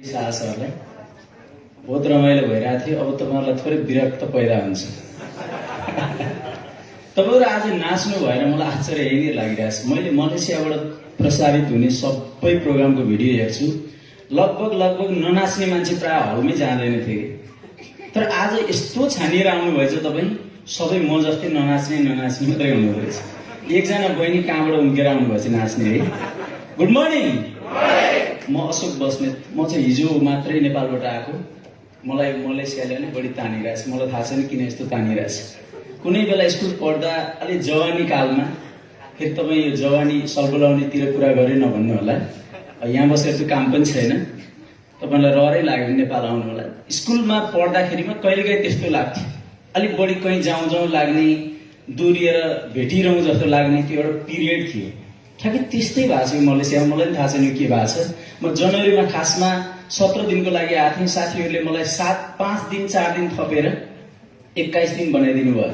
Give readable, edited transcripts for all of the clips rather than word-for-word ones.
सरलाई बहुत रमाइलो भइरहेको थियो। अब तपाईहरुलाई थोरै विरक्त पैदा हुन्छ। तपाईहरु आज नाच्नु भएर मलाई आश्चर्य यही लागिरहेछ। मैले मलेसियाबाट प्रसारित हुने सबै प्रोग्रामको भिडियो हेर्छु। लगभग ननाच्ने मान्छे प्राय हलमै जाँदैन थिए। तर आज यस्तो छानिएर आउनु भएछ तपाई, सबै म जस्तै ननाच्ने मात्रै हुनुहुँदैछ। एकजना बहिनी कहाँबाट उम्केर आउनु भएछ नाच्ने है। Good morning. म अशोक बस्नेत। म चाहिँ हिजो मात्रै नेपालबाट आएको। मलाई मलेसियाले अलि बढी तानिरहेछ। मलाई थाहा छैन किन यस्तो तानिरहेछ। कुनै बेला स्कुल पढ्दा अलि जवानी कालमा, फेरि तपाईँ यो जवानी सल्बलाउनेतिर कुरा गरे नभन्नु होला, यहाँ बसेर त्यो काम पनि छैन, तपाईँलाई रहरै लाग्यो भने नेपाल आउनु होला। स्कुलमा पढ्दाखेरिमा कहिलेकाहीँ त्यस्तो लाग्थ्यो, अलिक बढी कहीँ जाउँ लाग्ने, दोहोरिएर भेटिरहँ जस्तो लाग्ने त्यो एउटा पिरियड थियो। ठ्याक्कै त्यस्तै भएको छ मलेसियामा। मलाई पनि थाहा छैन के भएको छ। म जनवरीमा खासमा 17 दिनको लागि आएको थिएँ। साथीहरूले मलाई 5 दिन 4 दिन थपेर 21 दिन बनाइदिनु भयो।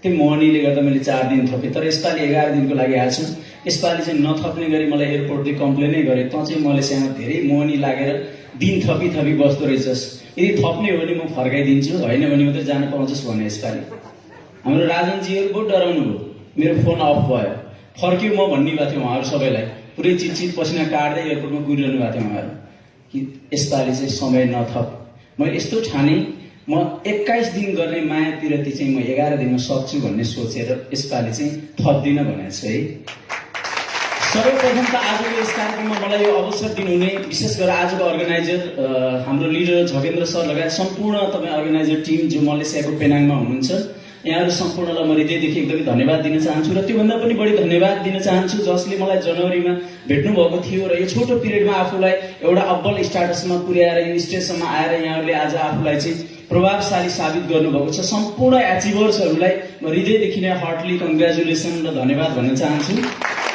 त्यो मोहनीले गर्दा मैले 4 दिन थपेँ। तर यसपालि 11 दिनको लागि आएको छु। यसपालि चाहिँ नथप्ने गरी मलाई एयरपोर्टले कम्प्लेनै गरे, तँ चाहिँ मलेसियामा धेरै मोहनी लागेर दिन थपी बस्दो रहेछस्, यदि थप्ने हो भने म फर्काइदिन्छु, होइन भने मात्रै जान पाउँछस् भने। यसपालि हाम्रो राजनजीहरू बहुत डराउनु भयो। मेरो फोन अफ भयो, फर्क्यो म भन्ने भएको थियो उहाँहरू सबैलाई। पुरै चिटचिट पसिना काट्दै एयरपोर्टमा कुरिरहनु भएको थियो उहाँहरू कि यसपालि चाहिँ समय नथप। मैले यस्तो ठाने, म 21 दिन गर्ने माया पिरती चाहिँ म 11 दिनमा सक्छु भन्ने सोचेर यसपालि चाहिँ थप्दिनँ भनेको छु है। सर्वप्रथम त आजको यस कार्यक्रममा मलाई यो अवसर दिनुहुने विशेष गरेर आजको अर्गनाइजर हाम्रो लिडर झगेन्द्र सर लगायत सम्पूर्ण तपाईँ अर्गनाइजर टिम जो मलेसियाको पेनाङमा हुनुहुन्छ, यहाँहरू सम्पूर्णलाई म हृदयदेखि एकदमै धन्यवाद दिन चाहन्छु। र त्योभन्दा पनि बढी धन्यवाद दिन चाहन्छु जसले मलाई जनवरीमा भेट्नु भएको थियो र यो छोटो पिरियडमा आफूलाई एउटा अब्बल स्टाटसमा पुर्याएर यो स्टेजसम्म आएर यहाँहरूले आज आफूलाई चाहिँ प्रभावशाली साबित गर्नुभएको छ। सम्पूर्ण एचिभर्सहरूलाई म हृदयदेखि नै हार्टली कङ्ग्रेचुलेसन र धन्यवाद भन्न चाहन्छु।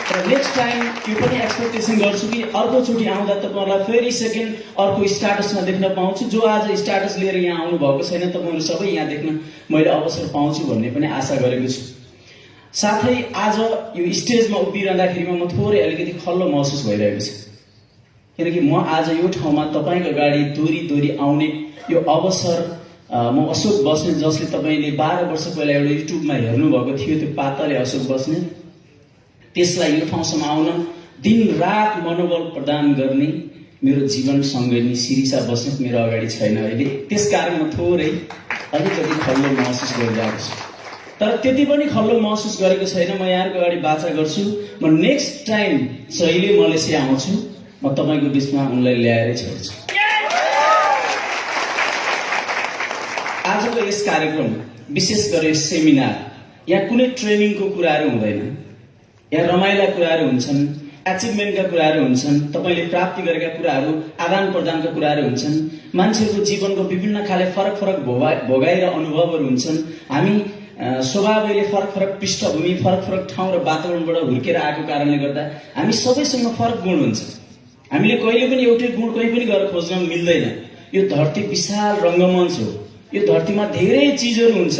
र नेक्स्ट टाइम यो पनि एक्सपेक्टेसन गर्छु कि अर्कोचोटि आउँदा तपाईँहरूलाई फेरि सेकेन्ड अर्को स्टाटसमा देख्न पाउँछु। जो आज स्टाटस लिएर यहाँ आउनु भएको छैन, तपाईँहरू सबै यहाँ देख्न मैले अवसर पाउँछु भन्ने पनि आशा गरेको छु। साथै आज यो स्टेजमा उभिरहँदाखेरिमा म थोरै अलिकति खल्लो महसुस भइरहेको छ, किनकि म आज यो ठाउँमा तपाईँको अगाडि दोहोरी आउने यो अवसर म अशोक बस्नेत, जसले तपाईँले 12 वर्ष पहिला एउटा युट्युबमा हेर्नुभएको थियो, त्यो पातले अशोक बस्नेत, त्यसलाई यो ठाउँसम्म आउन दिन रात मनोबल प्रदान गर्ने मेरो जीवन सङ्गिनी शिरिषा बस्नेत मेरो अगाडि छैन अहिले। त्यसकारण म थोरै अलिकति खल्लो महसुस गरिरहेको छु। तर त्यति पनि खल्लो महसुस गरेको छैन। म यहाँको अगाडि बाचा गर्छु, म नेक्स्ट टाइम जहिले मलेसिया आउँछु म तपाईँको बिचमा उनलाई ल्याएरै छोड्छु। आजको यस कार्यक्रम विशेष गरेर सेमिनार, यहाँ कुनै ट्रेनिङको कुराहरू हुँदैन। यहाँ रमाइला कुराहरू हुन्छन्, एचिभमेन्टका कुराहरू हुन्छन्, तपाईँले प्राप्ति गरेका कुराहरू, आदान प्रदानका कुराहरू हुन्छन्, मान्छेहरूको जीवनको विभिन्न खाले फरक भोगाइ र अनुभवहरू हुन्छन्। हामी स्वभावैले फरक पृष्ठभूमि, फरक ठाउँ र वातावरणबाट हुर्केर आएको कारणले गर्दा हामी सबैसँग फरक गुण हुन्छ। हामीले कहिले पनि एउटै गुण कहीँ पनि गएर खोज्न मिल्दैन। यो धरती विशाल रङ्गमञ्च हो। यो धरतीमा धेरै चिजहरू हुन्छ।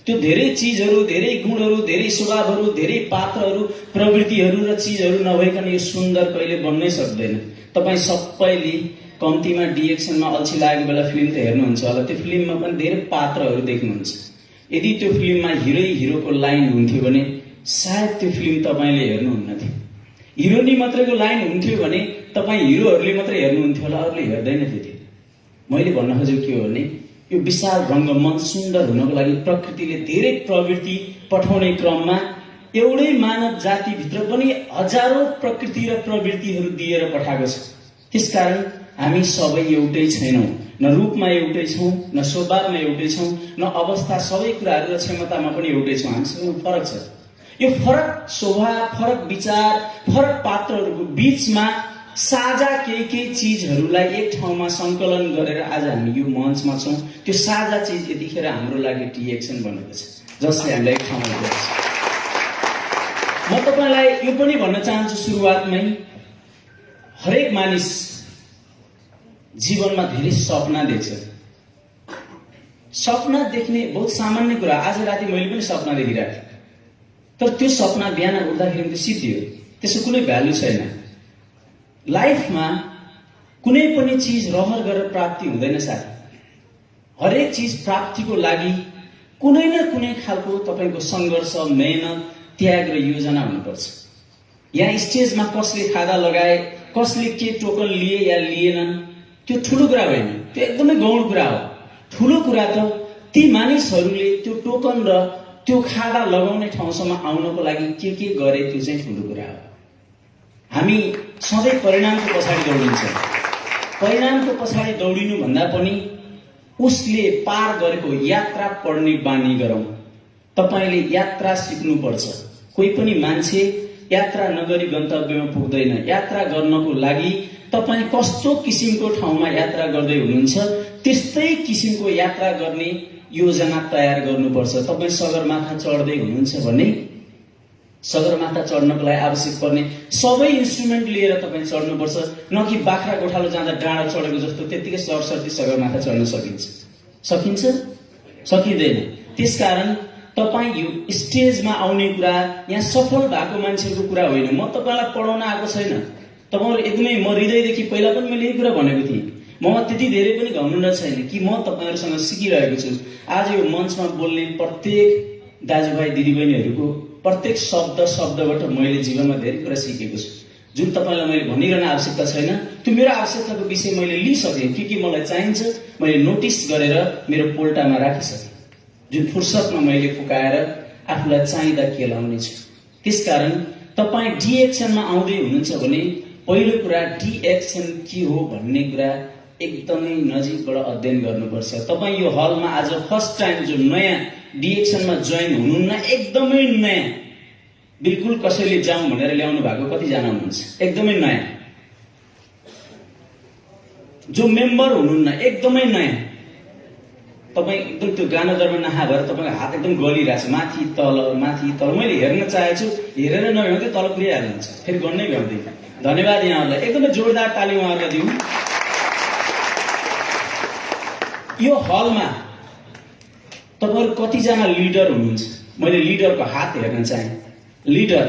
त्यो धेरै चिजहरू, धेरै गुणहरू, धेरै स्वभावहरू, धेरै पात्रहरू, प्रवृत्तिहरू र चिजहरू नभइकन यो सुन्दर कहिले बन्नै सक्दैन। तपाईँ सबैले कम्तीमा डिएक्सनमा अल्छी लागेको बेला फिल्म त हेर्नुहुन्छ होला, त्यो फिल्ममा पनि धेरै पात्रहरू देख्नुहुन्छ। यदि त्यो फिल्ममा हिरोको लाइन हुन्थ्यो भने सायद त्यो फिल्म तपाईँले हेर्नुहुन्न थियो। हिरोनी मात्रैको लाइन हुन्थ्यो भने तपाईँ हिरोहरूले मात्रै हेर्नुहुन्थ्यो होला, अरूले हेर्दैन थियो। मैले भन्न खोजेको के हो भने यो विशाल रङ्गमञ्च सुन्दर हुनको लागि प्रकृतिले धेरै प्रवृत्ति पठाउने क्रममा एउटै मानव जातिभित्र पनि हजारौं प्रकृति र प्रवृत्तिहरू दिएर पठाएको छ। त्यसकारण हामी सबै एउटै छैनौँ। न रूपमा एउटै छौँ, न स्वभावमा एउटै छौँ, न अवस्था, सबै कुराहरू र क्षमतामा पनि एउटै छौँ। हामीसँग फरक छ। यो फरक स्वभाव, फरक विचार, फरक पात्रहरूको बीचमा साझा केही चिजहरूलाई एक ठाउँमा सङ्कलन गरेर आज हामी यो मञ्चमा छौँ। त्यो साझा चिज यतिखेर हाम्रो लागि डिएक्सन बनेको छ, जसले हामीलाई एक ठाउँमा ल्याएको छ। म तपाईँलाई यो पनि भन्न चाहन्छु सुरुवातमै, हरेक मानिस जीवनमा धेरै सपना देख्छ। सपना देख्ने बहुत सामान्य कुरा। आज राति मैले पनि सपना देखिरहेको थिएँ, तर त्यो सपना बिहान उठ्दाखेरि त सिद्धियो, त्यसको कुनै भ्यालु छैन। लाइफमा कुनै पनि चीज रहर गरेर प्राप्ति हुँदैन साथी। हरेक चीज प्राप्तिको लागि कुनै न कुनै खालको तपाईको संघर्ष, मेहनत, त्याग र योजना हुनुपर्छ। यहाँ स्टेजमा कसले खादा लगाए, कसले के टोकन लिए या लिएनन्, त्यो ठुलो कुरा होइन, त्यो एकदमै गौण कुरा हो। ठुलो कुरा त ती मानिसहरूले त्यो टोकन र त्यो खादा लगाउने ठाउँसम्म आउनको लागि के गरे, त्यो चाहिँ ठुलो कुरा हो। हामी सधैँ परिणामको पछाडि दौडिन्छौँ। परिणामको पछाडि दौडिनु भन्दा पनि उसले पार गरेको यात्रा पढ्ने बानी गरौँ। तपाईले यात्रा सिक्नुपर्छ। कोही पनि मान्छे यात्रा नगरी गन्तव्यमा पुग्दैन। यात्रा गर्नको लागि तपाई कस्तो किसिमको ठाउँमा यात्रा गर्दै हुनुहुन्छ, त्यस्तै किसिमको यात्रा गर्ने योजना तयार गर्नुपर्छ। तपाई सगरमाथा चढ्दै हुनुहुन्छ भने सगरमाथा चढ्नको लागि आवश्यक पर्ने सबै इन्स्ट्रुमेन्ट लिएर तपाई चढ्नुपर्छ। न कि बाख्रा गोठालो जाँदा डाँडा चढेको जस्तो त्यतिकै सरसर्ती सगरमाथा चढ्न सकिन्छ? सकिन्छ? सकिँदैन। त्यसकारण तपाई यो स्टेजमा आउने कुरा, यहाँ सफल भएको मान्छेको कुरा होइन। म तपाईलाई पढाउन आएको छैन। तपाईहरु एकदमै, म हृदयदेखि पहिला पनि मैले यही कुरा भनेको थिएँ। म त्यति धेरै पनि घमण्ड छैन कि म तपाईहरुसँग सिकिरहेको छु। आज यो मञ्चमा बोल्ने प्रत्येक दाजुभाइ दिदीबहिनीहरुको प्रत्येक शब्दबाट मैले जीवनमा धेरै कुरा सिकेको छु। जुन तपाईलाई मैले भनिरहन आवश्यकता छैन, त्यो मेरो आवश्यकताको विषय मैले लिइसकेँ। के मलाई चाहिन्छ मैले नोटिस गरेर मेरो पोल्टामा राखिसकेँ। जुन फुर्सदमा मैले फुकाएर आफूलाई चाहिँदा केलाउने छु। त्यसकारण तपाई डी एक्सनमा आउँदै हुनुहुन्छ भने पहिलो कुरा डी एक्सन के हो भन्ने कुरा एकदमै नजिकबाट अध्ययन गर्नुपर्छ। तपाई यो हलमा आज फर्स्ट टाइम जो नयाँ डी एक्सनमा जोइन हुनुहुन्न, एकदमै नयाँ, बिल्कुल कसैले जाउँ भनेर ल्याउनु भएको कतिजना हुनुहुन्छ? एकदमै नयाँ। जो मेम्बर हुनुहुन्न, एकदमै नयाँ। तपाई एकदम त्यो गाना दरमा नहा भएर तपाईको हात एकदम गलिरहेछ, माथि तल माथि तल। मैले हेर्न चाहेछु, हेरेर नभ्याउँदै तल पुगिहाल्नुहुन्छ, फेरि गर्नै भ्याउँदैन। धन्यवाद यहाँहरूलाई, एकदमै जोरदार ताली उहाँहरूलाई दिउँ। यो हलमा तपाईहरु कतिजना लिडर हुनुहुन्छ? मैले लिडरको हात हेर्न चाहे। लिडर,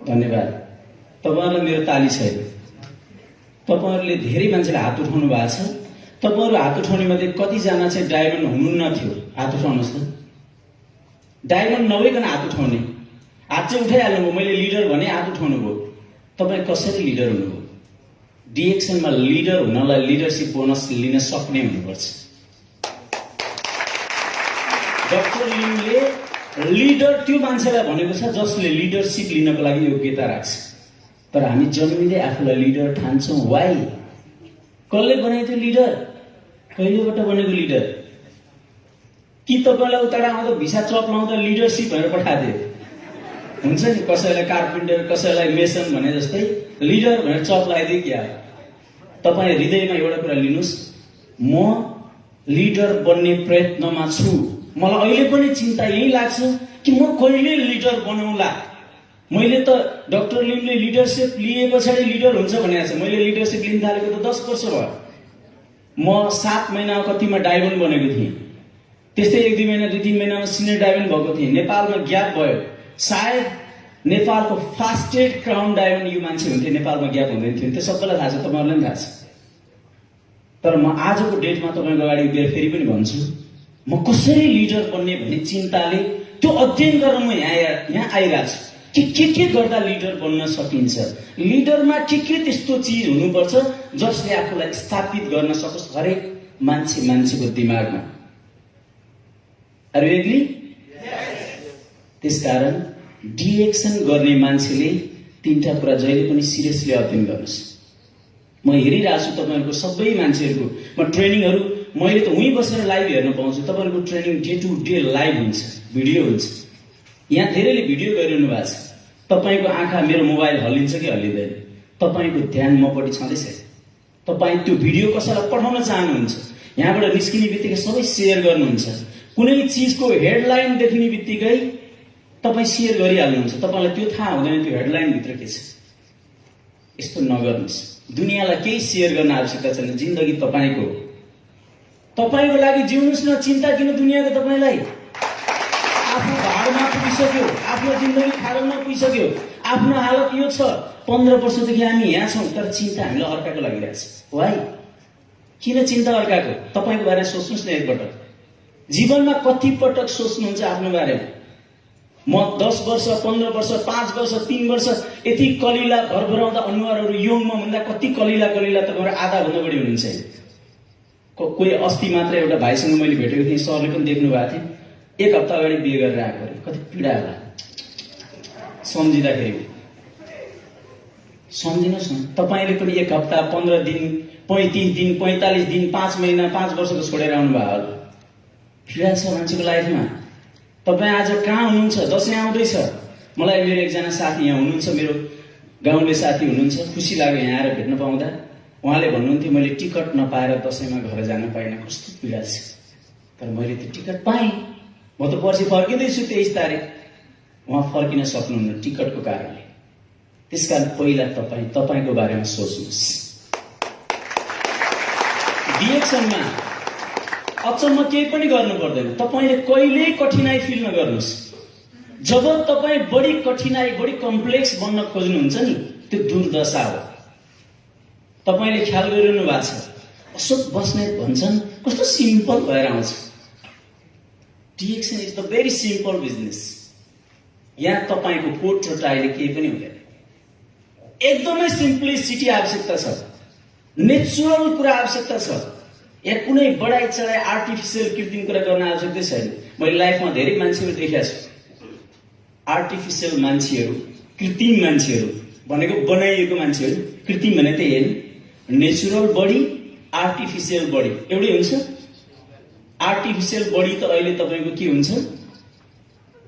धन्यवाद। तपाईहरुलाई मेरो ताली छैन। तपाईहरुले धेरै मान्छेले हात उठाउनु भएको छ। तपाईहरु हात उठाउने मध्ये कतिजना चाहिँ डायमन्ड हुनुहुन्न थियो? हात उठाउनुहोस् त। डायमन्ड नभइकन हात उठाउने। हात चाहिँ उठाइहाल्नुभयो, मैले लिडर भने हात उठाउनु भयो। तपाई कसरी लिडर हुनुभयो? डिएक्सनमा लिडर हुनलाई लिडरशिप बोनस लिन सक्ने हुनुपर्छ। डाक्टर लिमले लिडर त्यो मान्छेलाई भनेको छ जसले लिडरशिप लिनको लागि योग्यता राख्छ। तर हामी जन्मिँदै आफूलाई लिडर ठान्छौँ। वाइ? कसले बनाइदियो लिडर? कहिलेबाट बनेको लिडर? कि तपाईलाई उताबाट आउँदा भिसा चप लाउँदा लिडरशिप भनेर पठाइदियो? हुन्छ नि, कसैलाई कार्पेन्टर, कसैलाई मेसन भने जस्तै लिडर भनेर चप लगाइदियो क्या? तपाईँ हृदयमा एउटा कुरा लिनुहोस्, म लिडर बन्ने प्रयत्नमा छु। मलाई अहिले पनि चिन्ता यही लाग्छ कि म कहिले लिडर बनाउँला। मैले त डाक्टर लिमले लिडरशिप लिए पछाडि लिडर हुन्छ भनेको छ। मैले लिडरशिप लिन थालेको त 10 वर्ष भयो। म 7 महिना कतिमा डायमन्ड बनेको थिएँ। त्यस्तै 1-2 महिना 2-3 महिनामा सिनियर डायमन्ड भएको थिएँ। नेपालमा ग्याप भयो। सायद नेपालको फास्टेस्ट क्राउन डायमन्ड यो मान्छे हुन्थे, नेपालमा ग्याप हुँदैन थियो। त्यो सबैलाई थाहा छ, तपाईहरुलाई पनि थाहा छ। तर म आजको डेटमा तपाईको अगाडि उभिएर फेरि पनि भन्छु, म कसरी लिडर बन्ने भन्ने चिन्ताले त्यो अध्ययन गर्न म यहाँ आइरहेको छु कि के गर्दा लिडर बन्न सकिन्छ। लिडरमा के त्यस्तो चिज हुनुपर्छ जसले आफूलाई स्थापित गर्न सकोस् हरेक मान्छेको दिमागमा। Are you agree? त्यसकारण डिएक्सन गर्ने मान्छेले 3टा कुरा जहिले पनि सिरियसली अध्ययन गर्नुहोस्। म हेरिरहेको छु तपाईहरुको सबै मान्छेहरुको। म ट्रेनिङहरु मैले त उही बसेर लाइभ हेर्न पाउँछु। तपाईहरुको training day to day live हुन्छ, भिडियो हुन्छ। यहाँ धेरैले भिडियो गरिरहनु भएको छ। तपाईको आँखा मेरो मोबाइल हल्लिन्छ कि हल्लिँदैन? तपाईको ध्यान मपट्टि छँदैछ। तपाई त्यो भिडियो कसैलाई पठाउन चाहनुहुन्छ, यहाँबाट निस्किने बित्तिकै सबै शेयर गर्नुहुन्छ। कुनै चीजको हेडलाइन देख्ने बित्तिकै तपाई शेयर गरिहाल्नुहुन्छ। तपाईलाई त्यो थाहा हुँदैन त्यो हेडलाइन भित्र के छ। यस्तो नगर्नुस्। दुनियाँलाई केही शेयर गर्न आवश्यकता छैन। जिन्दगी तपाईको हो। तपाईको लागि जिउनुस् न। चिन्ता किन दुनियाँको तपाईलाई? आफू भाडमा पुगिसक्यो, आफ्नो जिन्दगी खाडलमा पुगिसक्यो, आफ्नो हालत यो छ, 15 वर्षदेखि हामी यहाँ छौँ, तर चिन्ता हामीलाई अर्काको लागिरहेछ। वाइ? किन चिन्ता अर्काको? तपाईँको बारेमा सोच्नुहोस् न एकपटक। जीवनमा कति पटक सोच्नुहुन्छ आफ्नो बारेमा? म 10 वर्ष, 15 वर्ष, 5 वर्ष, 3 वर्ष यति कलिला भरभराउँदा अनुहारहरू योङमा भन्दा कति कलिला तपाईँहरू आधाभन्दा बढी हुनुहुन्छ। कोही अस्ति मात्र एउटा भाइसँग मैले भेटेको थिएँ, सरले पनि देख्नु भएको थियो, 1 हप्ता अगाडि बिहे गरेर आएको अरे। कति पीडा होला सम्झिँदाखेरि। सम्झिनुहोस् न, तपाईँले पनि 1 हप्ता, 15 दिन, 35 दिन, 45 दिन, 5 महिना, 5 वर्षको छोडेर आउनु भयो होला। पीडा छ मान्छेको लाइफमा। तपाईँ आज कहाँ हुनुहुन्छ? दसैँ आउँदैछ। मलाई मेरो एकजना साथी यहाँ हुनुहुन्छ, मेरो गाउँले साथी हुनुहुन्छ, खुसी लाग्यो यहाँ आएर भेट्न पाउँदा। उहाँले भन्नुहुन्थ्यो, मैले टिकट नपाएर दसैँमा घर जान पाइनँ, कस्तो पीडा छ। तर मैले त्यो टिकट पाएँ, म त पर्सि फर्किँदैछु 23 तारिक। उहाँ फर्किन सक्नुहुन्न टिकटको कारणले। त्यसकारण पहिला तपाईँको बारेमा सोच्नुहोस्। डिएक्सनमा अचम्म केही पनि गर्नु पर्दैन। तपाईँले कहिल्यै कठिनाई फिल नगर्नुहोस्। जब तपाईँ बढी कठिनाई, बढी कम्प्लेक्स बन्न खोज्नुहुन्छ नि, त्यो दुर्दशा हो। तपाईँले ख्याल गरिरहनु भएको छ, अशोक बस्नेत भन्छन् कस्तो सिम्पल भएर आउँछ। DXN is the very simple business. यहाँ तपाईँको कोट र टाईले केही पनि हुँदैन। एकदमै सिम्प्लिसिटी आवश्यकता छ, नेचुरल कुरा आवश्यकता छ। यहाँ कुनै बढाइ चढाइ, आर्टिफिसियल कृत्रिम कुरा गर्न आवश्यकता छैन। मैले लाइफमा धेरै मान्छेहरू देखेको छु, आर्टिफिसियल मान्छेहरू, कृत्रिम मान्छेहरू भनेको बनाइएको मान्छेहरू। कृत्रिम भने त्यही होइन, नेचुरल बडी, आर्टिफिसियल बडी एउटै हुन्छ। आर्टिफिसियल बडी त अहिले तपाईँको के हुन्छ,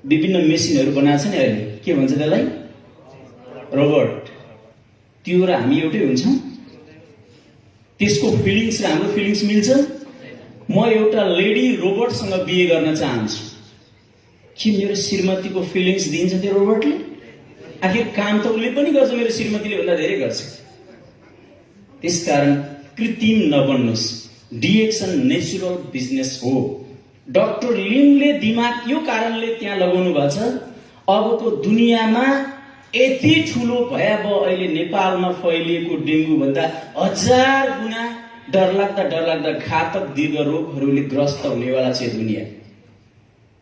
विभिन्न मेसिनहरू बनाएको छ नि अहिले, के भन्छ त्यसलाई? रोबोट। त्यो र हामी एउटै हुन्छौँ? त्यसको फिलिङ्स र हाम्रो फिलिङ्स मिल्छ? म एउटा लेडी रोबोटसँग बिहे गर्न चाहन्छु। के मेरो श्रीमतीको फिलिङ्स दिन्छ त्यो रोबोटले? आखिर काम त उसले पनि गर्छ, मेरो श्रीमतीले भन्दा धेरै गर्छ। त्यसकारण कृत्रिम नबन्नुहोस्। डिएक्सन नेचुरल बिजनेस हो। डाक्टर लिमले दिमाग यो कारणले त्यहाँ लगाउनु भएको छ, अबको दुनियाँमा यति ठुलो भयावह अहिले नेपालमा फैलिएको डेङ्गु भन्दा 1000 गुणा डरलाग्दा घातक दीर्घ रोगहरूले ग्रस्त हुनेवाला छ दुनियाँ।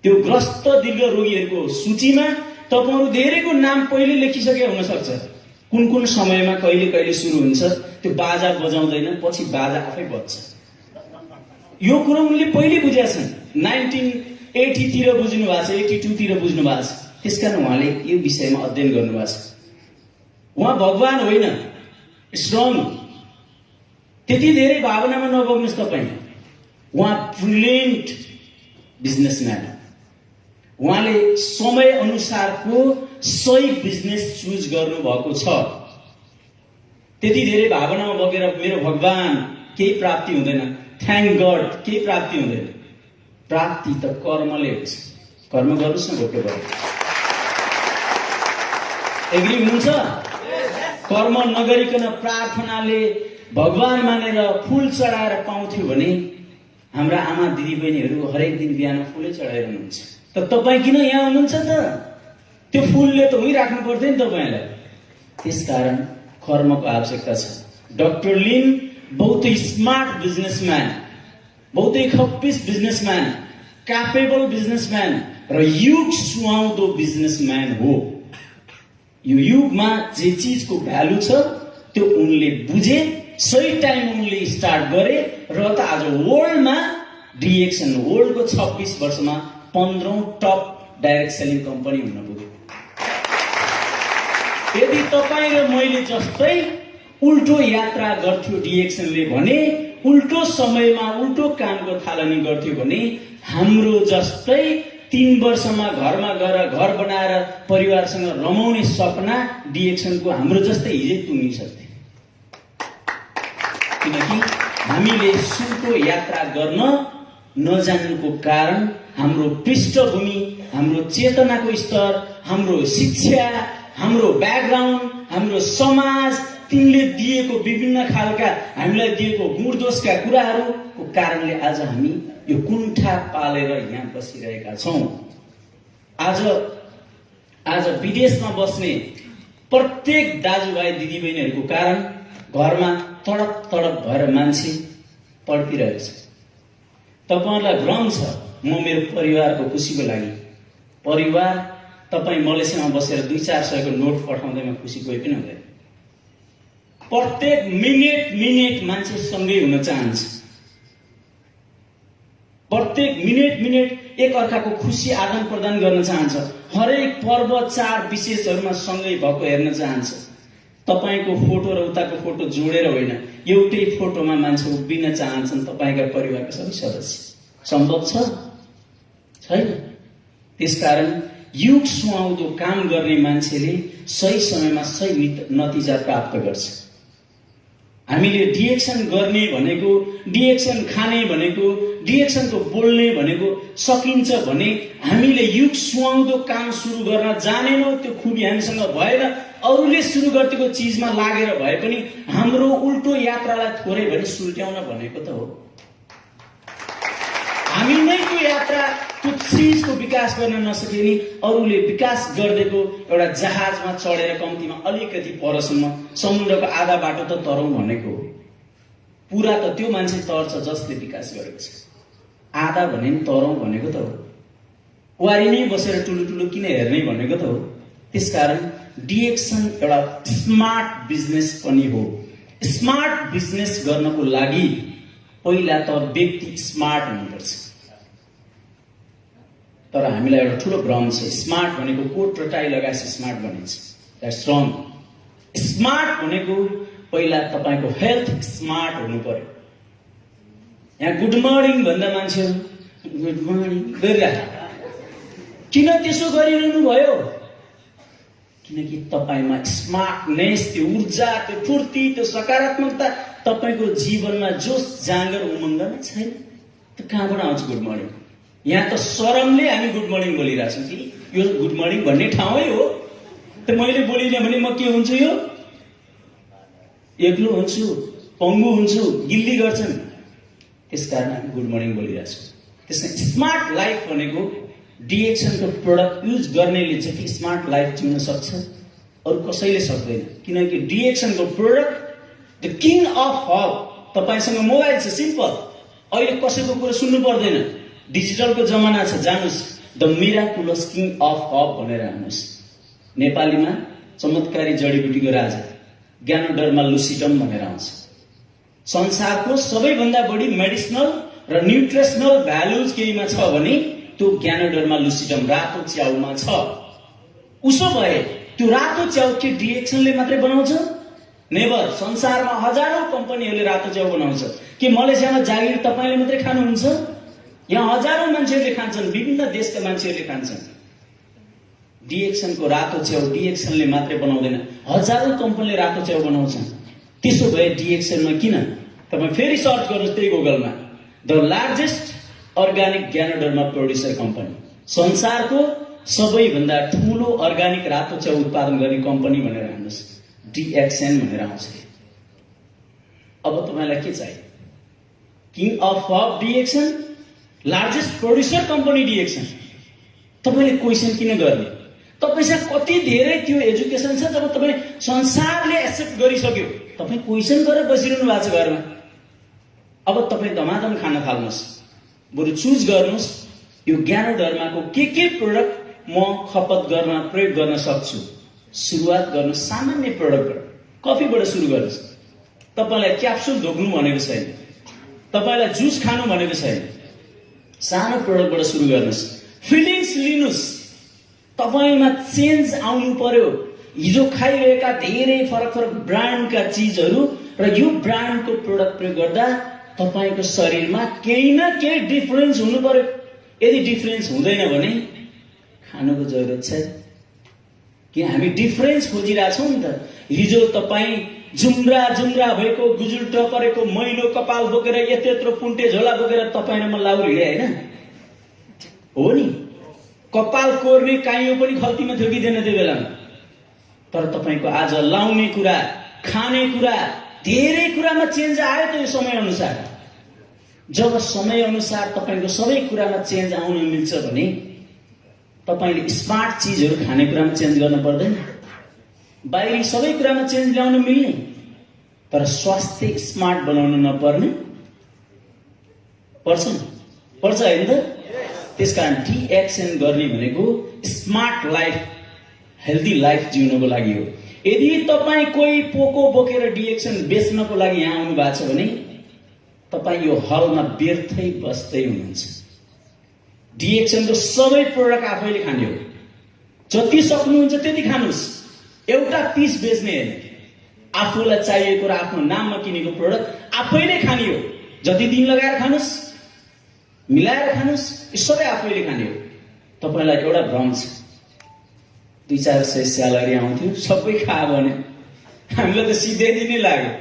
त्यो ग्रस्त दीर्घ रोगीहरूको सूचीमा तपाईहरु धेरैको नाम पहिले लेखिसके हुन सक्छ। कुन समयमा कहिले सुरु हुन्छ त्यो बाजा बजाउँदैन, पछि बाजा आफै बज्छ। यो कुरा उनले पहिले बुझेका छन्। 1980 तिर बुझ्नु भएको छ, 82 तिर बुझ्नु भएको छ। त्यसकारण उहाँले यो विषयमा अध्ययन गर्नु भएको छ। उहाँ भगवान होइन, स्ट्रङ। त्यति धेरै भावनामा नबग्नुस् तपाईँ। उहाँ ब्रिलियन्ट बिजनेसम्यान। उहाँले समय अनुसारको सही बिजनेस चुज गर्नु भएको छ। त्यति धेरै भावनामा बगेर मेरो भगवान केही प्राप्ति हुँदैन, थ्याङ्क गड केही प्राप्ति हुँदैन। प्राप्ति त कर्मले हुन्छ। कर्म गर्नुस् न भोकै भयो। एग्री हुनुहुन्छ? कर्म नगरिकन प्रार्थनाले भगवान मानेर फूल चढाएर पाउँथ्यो भने हाम्रा आमा दिदी बहिनीहरू हरेक दिन बिहान फूलै चढाइरहनुहुन्छ। त तपाईँ किन यहाँ हुनुहुन्छ त? त्यो फूलले त उही राख्नु पर्थ्यो नि तपाईँलाई। त्यसकारण कर्मको आवश्यकता छ। डाक्टर लिन बहुतै स्मार्ट बिजनेसम्यान, बहुतै खप्पिस बिजनेसम्यान, क्यापेबल बिजनेसम्यान र युग सुहाउँदो बिजनेसम्यान हो। यो युगमा जे चीजको भ्यालु छ त्यो उनले बुझे, सही टाइम उनले स्टार्ट गरे र त आज वर्ल्डमा डिएक्सन वर्ल्डको 26 वर्षमा 15औं टप डाइरेक्ट सेलिङ कम्पनी हुन पुग्यो। यदि तपाईँ र मैले जस्तै उल्टो यात्रा गर्थ्यो डिएक्सनले भने, उल्टो समयमा उल्टो कामको थालनी गर्थ्यो भने हाम्रो जस्तै 3 वर्षमा घरमा गएर घर बनाएर परिवारसँग रमाउने सपना डिएक्सनको हाम्रो जस्तै हिजै टुङ्गिसक्थ्यो। किनकि हामीले सुनको यात्रा गर्न नजान्नुको कारण हाम्रो पृष्ठभूमि, हाम्रो चेतनाको स्तर, हाम्रो शिक्षा, हाम्रो ब्याकग्राउन्ड, हाम्रो समाज, तिनले दिएको विभिन्न खालका हामीलाई दिएको गुण दोषका कुराहरूको कारणले आज हामी यो कुण्ठा पालेर यहाँ बसिरहेका छौँ। आज विदेशमा बस्ने प्रत्येक दाजुभाइ दिदीबहिनीहरूको कारण घरमा तडप तडप भएर मान्छे तडपिरहेको छ। तपाईहरुलाई भ्रम छ म मेरो परिवारको खुसीको लागि। परिवार तपाई मलेसियामा बसेर 2-4 सयको नोट पठाउँदैमा खुसी कोही पनि हुँदैन। प्रत्येक मिनेट मान्छे सँगै हुन चाहन्छ। प्रत्येक मिनेट एक अर्काको खुसी आदान प्रदान गर्न चाहन्छ। हरेक पर्व चाड विशेषहरुमा सँगै भएको हेर्न चाहन्छ। तपाईको फोटो र उताको फोटो जोडेर होइन, एउटै फोटोमा मान्छे उभिन चाहन्छन् तपाईका परिवारका सबै सदस्य। सम्भव छ? छैन। त्यसकारण युग सुहाउँदो काम गर्ने मान्छेले सही समयमा सही नतिजा प्राप्त गर्छ। हामीले डिएक्सन गर्ने भनेको, डिएक्सन खाने भनेको, डिएक्सनको बोल्ने भनेको सकिन्छ भने हामीले युग सुहाउँदो काम सुरु गर्न जानेनौं। त्यो खुबी हामीसँग भएन। अरूले सुरु गरेको चीजमा लागेर भए पनि हाम्रो उल्टो यात्रालाई थोरै भनी सुल्ट्याउन भनेको त हो। हामी नै त्यो यात्रा, त्यो चीजको विकास गर्न नसके नि अरूले विकास गर्देको एउटा जहाजमा चढेर कम्तीमा अलिकति परसम्म समुद्रको आधा बाटो त तरौं भनेको हो। पूरा त त्यो मान्छे तर्छ जसले विकास गरेको छ। आधा भने नि तरौं भनेको त हो। वारी नै बसेर टुलुटुलु किन हेर्ने भनेको त हो। त्यसकारण डिएक्सन एउटा स्मार्ट बिजनेस पनि हो। स्मार्ट बिजनेस गर्नको लागि पहिला त व्यक्ति स्मार्ट हुनुपर्छ। तर हामीलाई एउटा ठूलो भ्रम छ। स्मार्ट भनेको कोट र टाई लगाएपछि स्मार्ट बनिन्छ। That's wrong. स्मार्ट भनेको पहिला तपाईको हेल्थ स्मार्ट हुनु पर्यो। यहाँ गुड मर्निङ भन्दा मान्छेहरु गुड मर्निङ गरिरहे। किन त्यसो गरिरहनु भयो? किनकि तपाईमा स्मार्टनेस, त्यो ऊर्जा, त्यो फुर्ती, त्यो सकारात्मकता तपाईको जीवनमा जोश जाँगर उमङ्ग नै छैन। त कहाँबाट आउँछ गुड मर्निङ? यहाँ त शरमले हामी गुड मर्निङ बोलिरहेछौँ कि यो गुड मर्निङ भन्ने ठाउँै हो। त मैले बोलिनँ भने म के हुन्छु? यो एक्लो हुन्छु, पङ्गु हुन्छु, गिल्ली गर्छन्। त्यसकारण हामी गुड मर्निङ बोलिरहेछौँ। त्यसमा स्मार्ट लाइफ भनेको डिएक्सनको प्रोडक्ट युज गर्नेले जति स्मार्ट लाइफ जिउन सक्छ अरु कसैले सक्दैन। किनकि डिएक्सनको product the king of herb. तपाईसँग मोबाइल छ, सिम्पल। अहिले कसैको कुरा सुन्नु पर्दैन। डिजिटलको जमाना छ। जानुस् the miraculous king of herb भनेर हान्नुस्। नेपालीमा चमत्कारी जडीबुटीको राजा ज्ञानोडर्मा लुसिडम भनेर आउँछ। संसारको सबैभन्दा बढी मेडिसिनल र न्यूट्रिसनल भ्यालुज केहीमा छ भने त्यो ज्ञानोडर्मा लुसिडम रातो च्याउमा छ। उसो भए त्यो रातो च्याउ के डिएक्सनले मात्रै बनाउँछ? नेभर। संसारमा हजारौं कम्पनीहरूले रातो च्याउ बनाउँछ। के मलेसियामा जागिर तपाईले मात्रै खानुहुन्छ? यहाँ हजारौं मान्छेहरूले खान्छन्, विभिन्न देशका मान्छेहरूले खान्छन्। डिएक्सनको रातो च्याउ डिएक्सनले मात्रै बनाउँदैन, हजारौं कम्पनीले रातो च्याउ बनाउँछन्। त्यसो भए डिएक्सनमा किन? तपाई फेरि सर्च गर्नुस् त्यही गुगलमा, the largest organic ganoderma producer company. संसारको सबैभन्दा ठूलो अर्गानिक रातो च्याउ उत्पादन गर्ने कम्पनी भनेर हान्नुस्, डिएक्सन भनेर आउँछ। अब तपाईलाई के चाहियो? King of hub DXN, largest producer company DXN. तपाईले क्वेशन किन गर्ने? तपाईसँग कति धेरै त्यो एजुकेसन छ जब तपाई संसारले एक्सेप्ट गरिसक्यो, तपाई क्वेशन गरेर बसिरहनु भएको छ घरमा। अब तपाई धमाधम खान थाल्नुस्। बरु चुज गर्नुस् यो ज्ञानोडर्माको के प्रोडक्ट म खपत गर्न प्रयोग गर्न सक्छु। सुरुवात गर्नु सामान्य प्रोडक्टबाट, कफीबाट सुरु गर्नुस्। तपाईलाई क्याप्सुल धोक्नु भनेको छैन, तपाईलाई जुस खानु भनेको छैन। सानो प्रोडक्टबाट सुरु गर्नुस्। फिलिङ्स लिनुस्। तपाईमा चेन्ज आउनु पर्यो। हिजो खाइरहेका धेरै फरक ब्रान्डका चीजहरू र यो ब्रान्डको प्रोडक्ट प्रयोग गर्दा तपाईको शरीरमा केही न केही डिफरेन्स हुनु पर्यो। यदि डिफरेन्स हुँदैन भने खानुको जरुरत छैन। कि हामी डिफरेन्स खोजिरहेछौँ नि त। हिजो तपाई जुम्रा भएको गुजुल्टो परेको मैलो कपाल बोकेर यत्रो पुन्टे झोला बोकेर तपाई र म लाउर हिँडे हैन हो नि। कपाल कोर्ने काइयो पनि खल्तीमा थियो कि थिएन त्यो बेलामा। तर तपाईको आज लाउने कुरा, खाने कुरा, धेरै कुरामा चेन्ज आयो त यो समय अनुसार। जब समय अनुसार तपाईको सबै कुरामा चेन्ज आउन मिल्छ भने तपाईले स्मार्ट चीजहरु खाने कुरामा चेन्ज गर्न पर्दैन। बाहिरी सबै कुरामा चेन्ज ल्याउन मिल्ने, तर स्वास्थ्य स्मार्ट बनाउन नपर्ने पर्छ नि, पर्छ होइन त? त्यसकारण डिएक्सन गर्ने भनेको स्मार्ट लाइफ, हेल्दी लाइफ जिउनको लागि हो। यदि तपाईँ कोही पोको बोकेर डिएक्सन बेच्नको लागि यहाँ आउनु भएको छ भने तपाईँ यो हलमा व्यर्थै बस्दै हुनुहुन्छ। डिएक्सनको सबै प्रोडक्ट आफैले खाने हो, जति सक्नुहुन्छ त्यति खानुहोस्, एउटा पिस बेच्ने होइन। आफूलाई चाहिएको र आफ्नो नाममा किनेको प्रोडक्ट आफैले खाने हो, जति दिन लगाएर खानुहोस्, मिलाएर खानुहोस्, यो सबै आफैले खाने हो। तपाईँलाई एउटा भ्रम छ, 200-400 स्यालेरी आउँथ्यो सबै खा भने, हामीलाई त सिधै दिनै लाग्यो।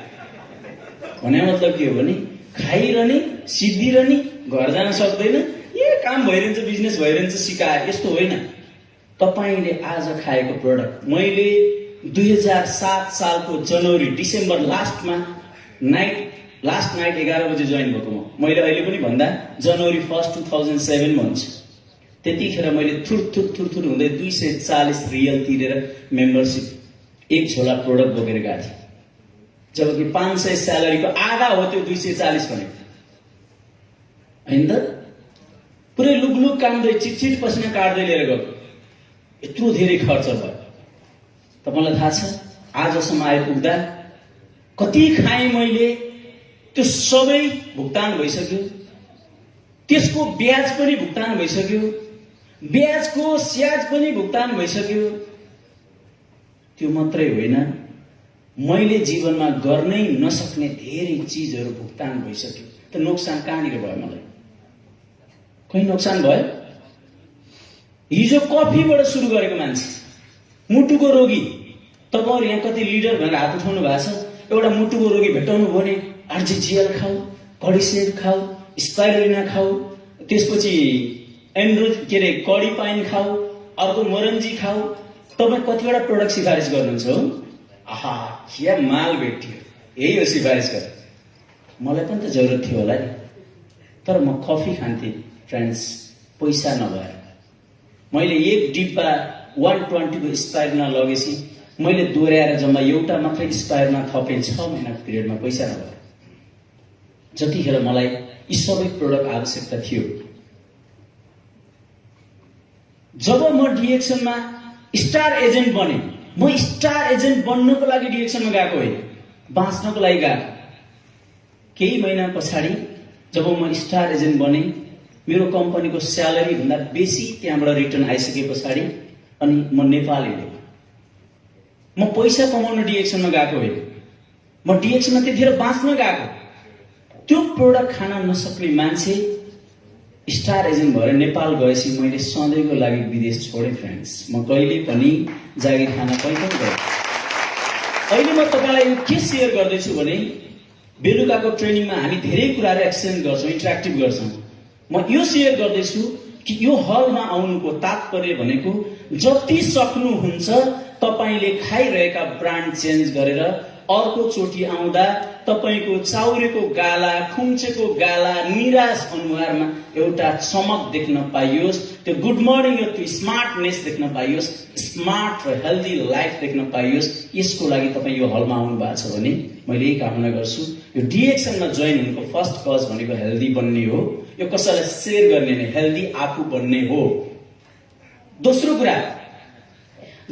भने मतलब के हो भने खाइरहने, सिद्धिरहने, घर जान सक्दैन, ए काम भइरहन्छ, बिजनेस भइरहन्छ, सिकाए, यस्तो होइन। तपाईँले आज खाएको प्रोडक्ट, मैले 2007 सालको जनवरी डिसेम्बर लास्ट नाइट 11 बजे जोइन भएको मैले अहिले पनि भन्दा जनवरी 1 2007 भन्छु। त्यतिखेर मैले थुर हुँदै 240 रियल तिरेर मेम्बरसिप एक झोला प्रोडक्ट बोकेर गएको थिएँ, जबकि 500 स्यालेरीको आधा हो त्यो 240 भनेको होइन त? पुरै लुकलुक कामदै चिटचिट पसिना काट्दै लिएर गएको, यत्रो धेरै खर्च भयो। तपाईँलाई थाहा छ आजसम्म आइपुग्दा कति खाएँ मैले, त्यो सबै भुक्तान भइसक्यो, त्यसको ब्याज पनि भुक्तान भइसक्यो, ब्याजको स्याज पनि भुक्तान भइसक्यो। त्यो मात्रै होइन, मैले जीवनमा गर्नै नसक्ने धेरै चिजहरू भुक्तान भइसक्यो। त नोक्सान कहाँनिर भयो? मलाई कहीँ नोक्सान भयो? हिजो कफीबाट सुरु गरेको मान्छे, मुटुको रोगी, तपाईँहरू यहाँ कति लिडर भनेर हात उठाउनु भएको छ, एउटा मुटुको रोगी भेटाउनु भयो भने आरजिजिएल खाऊ, कडिसेर खाऊ, स्पाइरुलिना खाऊ, त्यसपछि कडी पाइन खाऊ, अर्को मोरन्जी खाऊ। तपाईँ कतिवटा प्रोडक्ट सिफारिस गर्नुहुन्छ हो? आहा क्या माल भेट्यो, यही हो सिफारिस गर। मलाई पनि त जरुरत थियो होला नि, तर म कफी खान्थेँ फ्रेन्ड्स, पैसा नभएर। मैले एक डिब्बा 120 को स्पाइरुलिना लगेपछि मैले दोहोऱ्याएर जम्मा एउटा मात्रै स्पाइरुलिना थपेँ 6 महिनाको पिरियडमा, पैसा नभएर। जतिखेर मलाई यी सबै प्रोडक्ट आवश्यकता थियो, जब म डिएक्सनमा स्टार एजेन्ट बने, म स्टार एजेन्ट बन्नको लागि डिएक्सनमा गएको होइन, बाँच्नको लागि गएको। केही महिना पछाडि जब म स्टार एजेन्ट बने, मेरो कम्पनीको स्यालेरी भन्दा बेसी त्यहाँबाट रिटर्न आइसके पछाडि अनि म नेपाल हिँडेँ। म पैसा कमाउन डिएक्सनमा गएको होइन, म डिएक्सनमा त्यतिखेर बाँच्न गएको। त्यो प्रोडक्ट खान नसक्ने मान्छे स्टार एजेन्ट भएर नेपाल गएपछि मैले सधैँको लागि विदेश छोडेँ फ्रेन्ड्स। म कहिले पनि जागिर खान कहीँ पनि गएँ। अहिले म तपाईँलाई यो के सेयर गर्दैछु भने बेलुकाको ट्रेनिङमा हामी धेरै कुराहरू एक्सचेन्ज गर्छौँ, इन्टरेक्टिभ गर्छौँ। म यो सेयर गर्दैछु कि यो हलमा आउनुको तात्पर्य भनेको जति सक्नुहुन्छ तपाईँले खाइरहेका ब्रान्ड चेन्ज गरेर अर्को चोटि आउँदा तपाईको चाउरेको गाला, खुम्चेको गाला, निराश अनुहारमा एउटा चमक देख्न पाइयोस्, त्यो गुड मर्निङ र त्यो स्मार्टनेस देख्न पाइयोस्, स्मार्ट र हेल्दी लाइफ देख्न पाइयोस्। यसको लागि तपाईँ यो हलमा आउनु भएको छ भने मैले यही कामना गर्छु। यो डिएक्सनमा जोइन हुनुको फर्स्ट कज भनेको हेल्दी बन्ने हो, यो कसैलाई सेयर गर्ने नै, हेल्दी आफू बन्ने हो। दोस्रो कुरा,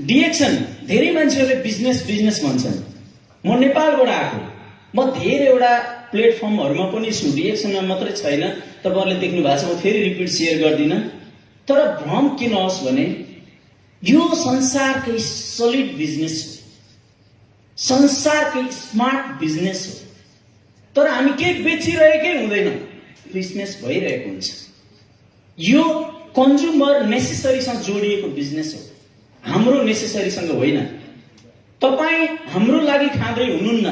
डिएक्सन धेरै मान्छेहरूले बिजनेस भन्छन्। म नेपालबाट आएको, म धेरैवटा प्लेटफर्महरूमा पनि छु, डिएक्सनमा मात्रै छैन, तपाईँहरूले देख्नु भएको छ। म फेरि रिपिट सेयर गर्दिनँ, तर भ्रम के नहोस् भने यो संसारकै सलिड बिजनेस हो, संसारकै स्मार्ट बिजनेस हो। तर हामी केही बेचिरहेकै हुँदैन, बिजनेस भइरहेको हुन्छ। यो कन्ज्युमर नेसेसरीसँग जोडिएको बिजनेस हो, हाम्रो नेसेसरीसँग होइन। तपाईँ हाम्रो लागि खाँदै हुनुहुन्न,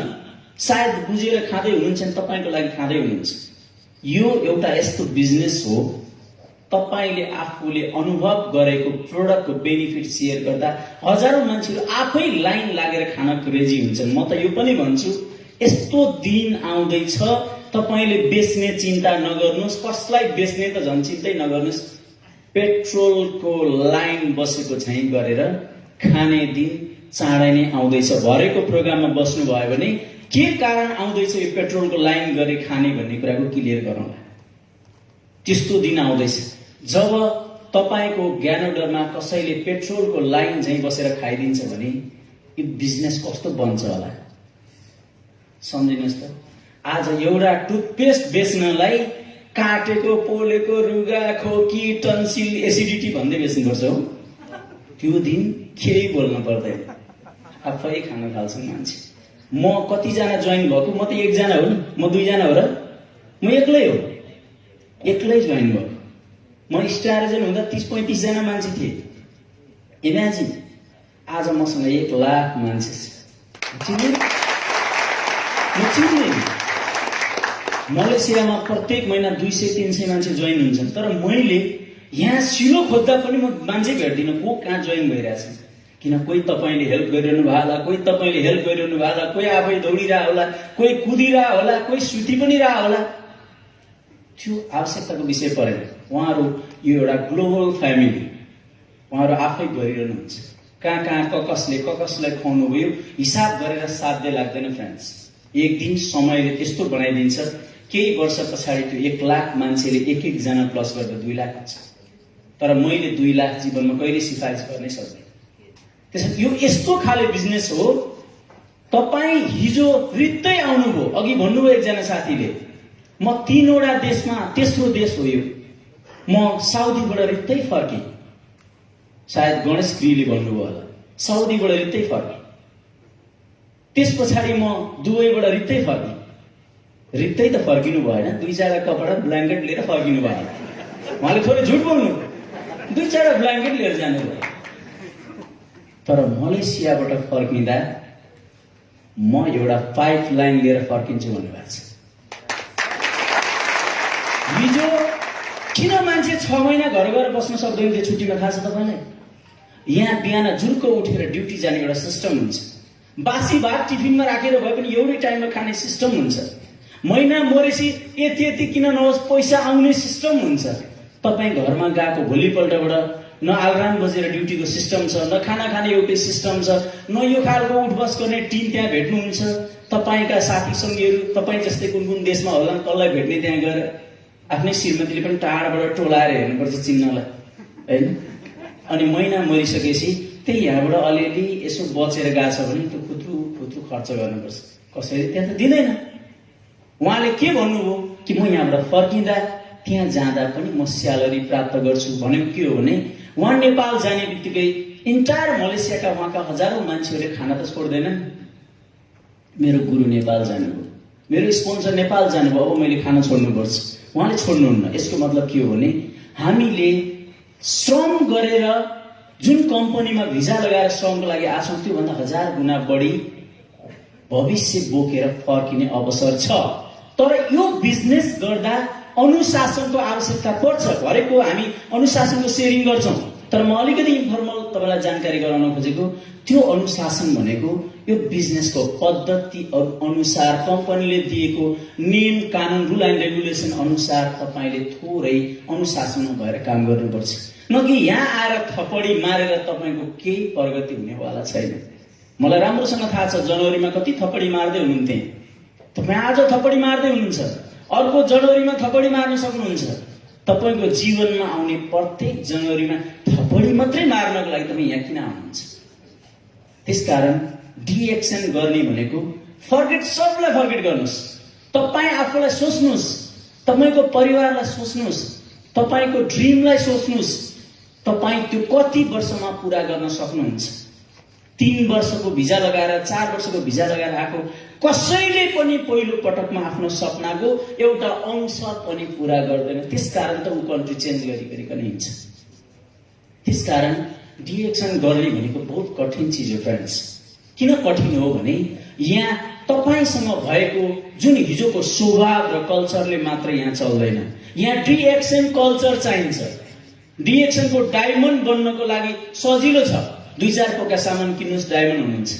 सायद बुझेर खाँदै हुनुहुन्छ, तपाईँको लागि खाँदै हुनुहुन्छ। यो एउटा यस्तो बिजनेस हो, तपाईँले आफूले अनुभव गरेको प्रोडक्टको बेनिफिट सेयर गर्दा हजारौं मान्छेहरू आफै लाइन लागेर खान क्रेजी हुन्छन्। म त यो पनि भन्छु, यस्तो दिन आउँदैछ तपाईँले बेच्ने चिन्ता नगर्नुहोस्, कसलाई बेच्ने त झन् चिन्तै नगर्नुहोस्। पेट्रोलको लाइन बसेको चाहिँ गरेर खाने दिन चाँडै नै आउँदैछ। भरेको प्रोग्राममा बस्नु भयो भने के कारण आउँदैछ यो पेट्रोलको लाइन गरे खाने भन्ने कुराको क्लियर गरौँला। त्यस्तो दिन आउँदैछ जब तपाईको ज्ञानोदरमा कसैले पेट्रोलको लाइन झैं बसेर खाइदिन्छ भने यो बिजनेस कस्तो बन्छ होला सम्झिनुस् त। आज एउटा टुथपेस्ट बेच्नलाई काटेको पोलेको रुगा खोकी टन्सिल एसिडिटी भन्दै बेच्नुपर्छ हो। त्यो दिन केही बोल्नु पर्दैन, आफै खान थाल्छन् मान्छे। म कतिजना जोइन भएको? म त एकजना हो नि, म दुईजना हो र? म एक्लै हो, एक्लै जोइन भएको। म स्टारजन हुँदा 30-35 जना मान्छे थिए। इमेजिन आज मसँग 1 लाख मान्छे छ। मलेसियामा प्रत्येक महिना 200-300 मान्छे जोइन हुन्छन्, तर मैले यहाँ सिलो खोज्दा पनि म मान्छे भेट्दिनँ को कहाँ जोइन भइरहेछ। किन कोही तपाईले हेल्प गरिरहनु भएको होला, कोही तपाईले हेल्प गरिरहनु भएको होला, कोही आफै दौडिरह होला, कोही कुदिरह होला, कोही सुति पनि रह होला। त्यो आवश्यकताको विषय परेन। उहाँहरू यो एउटा ग्लोबल फ्यामिली, उहाँहरू आफै गरिरहनुहुन्छ। कहाँ कहाँ कसलाई खुवाउनु भयो हिसाब गरेर साध्य लाग्दैन फ्रेन्ड्स। एक दिन समयले त्यस्तो बनाइदिन्छ, केही वर्ष पछाडि त्यो 1 लाख मान्छेले एक जना प्लस गर्दा 2 लाख हुन्छ। तर मैले 2 लाख जीवनमा कहिले सिफारिस गर्नै सक्दिनँ। त्यसैले यो यस्तो खाले बिजनेस हो। तपाई हिजो रित्तै आउनुभयो, अघि भन्नुभयो एकजना साथीले म 3 वटा देशमा तेस्रो देश हो यो। म साउदीबाट रित्तै फर्केँ, सायद गणेश गिरीले भन्नुभयो होला, साउदीबाट रित्तै फर्केँ। त्यस पछाडि म दुबईबाट रित्तै फर्केँ। रित्तै त फर्किनु भएन, 2-4 कपडा ब्ल्याङ्केट लिएर फर्किनु भयो। उहाँले थोरै झुट बोल्नु, 2-4 ब्ल्याङ्केट लिएर जानुभयो। तर मलेसियाबाट फर्किँदा म एउटा पाइपलाइन लिएर फर्किन्छु भन्नुभएको छ। हिजो किन मान्छे 6 महिना घर गएर बस्न सक्दैन थियो छुट्टीमा थाहा छ तपाईलाई? यहाँ बिहान जुर्को उठेर ड्युटी जाने एउटा सिस्टम हुन्छ। बासी भात टिफिनमा राखेर भए पनि एउटै टाइममा खाने सिस्टम हुन्छ। महिना मरेसी यति किन नहोस् पैसा आउने सिस्टम हुन्छ। तपाई घरमा गएको भोलिपल्टबाट न अलार्म बजेर ड्युटीको सिस्टम छ, न खाना खाने एउटै सिस्टम छ, न यो खालको उठबस गर्ने टिम त्यहाँ भेट्नुहुन्छ। तपाईका साथी सङ्गीहरू तपाई जस्तै कुन देशमा होला तल्लाई भेट्ने त्यहाँ गएर आफ्नै श्रीमतीले पनि टाढाबाट टोलाएर हेर्नुपर्छ चिन्नलाई हैन। अनि महिना मरिसकेपछि त्यही यहाँबाट अलिअलि यसो बचेर गएको छ भने त्यो खुत्रु खर्च गर्नुपर्छ। कसैले त्यहाँ त दिँदैन। उहाँले के भन्नुभयो कि म यहाँबाट फर्किँदा त्यहाँ जाँदा पनि म स्यालेरी प्राप्त गर्छु भनेको के हो भने उहाँ नेपाल जाने बित्तिकै इन्टायर मलेसियाका उहाँका हजारौं मान्छेहरूले खाना त छोड्दैनन्। मेरो गुरु नेपाल जानुभयो, मेरो स्पोन्सर नेपाल जानुभयो, अब मैले खाना छोड्नुपर्छ। उहाँले छोड्नुहुन्न। यसको मतलब के हो भने हामीले श्रम गरेर जुन कम्पनीमा भिजा लगाएर श्रमको लागि आछौँ त्योभन्दा 1000 गुणा बढी भविष्य बोकेर फर्किने अवसर छ। तर यो बिजनेस गर्दा अनुशासनको आवश्यकता पर्छ। हरेकको हामी अनुशासनको सेयरिङ गर्छौँ, तर म अलिकति इन्फर्मल तपाईलाई जानकारी गराउन खोजेको त्यो अनुशासन भनेको यो बिजनेसको पद्धति अनुसार कम्पनीले दिएको नियम कानुन रुल एन्ड रेगुलेसन अनुसार तपाईले थोरै अनुशासनमा भएर काम गर्नुपर्छ। न कि यहाँ आएर थपडी मारेर तपाईको केही प्रगति हुनेवाला छैन। मलाई राम्रोसँग थाहा छ जनवरीमा कति थपडी मार्दै हुनुहुन्थे। तपाई आज थपडी मार्दै हुनुहुन्छ, अर्को जनवरीमा थपडी मार्न सक्नुहुन्छ। तपाईको जीवनमा आउने प्रत्येक जनवरीमा थपडी मात्रै मार्नको लागि तपाई यहाँ किन आउनुहुन्छ? त्यसकारण डिएक्सन गर्ने भनेको सबलाई फर्गेट गर्नुस्। तपाई आफूलाई सोच्नुस्, तपाईको परिवारलाई सोच्नुस्, तपाईको ड्रिमलाई सोच्नुस्। तपाई त्यो कति वर्षमा पूरा गर्न सक्नुहुन्छ? 3 वर्षको भिजा लगाएर 4 वर्षको भिजा लगाएर आएको कसैले पनि पहिलो पटकमा आफ्नो सपनाको एउटा अंश पनि पूरा गर्दैन। त्यसकारण त ऊ कन्ट्री चेन्ज गरिकन हिँड्छ। त्यसकारण डिएक्सन गर्ने भनेको बहुत कठिन चिज हो फ्रेन्ड्स। किन कठिन हो भने यहाँ तपाईसँग भएको जुन हिजोको स्वभाव र कल्चरले मात्र यहाँ चल्दैन। यहाँ डिएक्सन कल्चर चाहिन्छ। डिएक्सनको डायमन्ड बन्नको लागि सजिलो छ। 2-4 पोका सामान किन्नुस् डायमन्ड हुनुहुन्छ।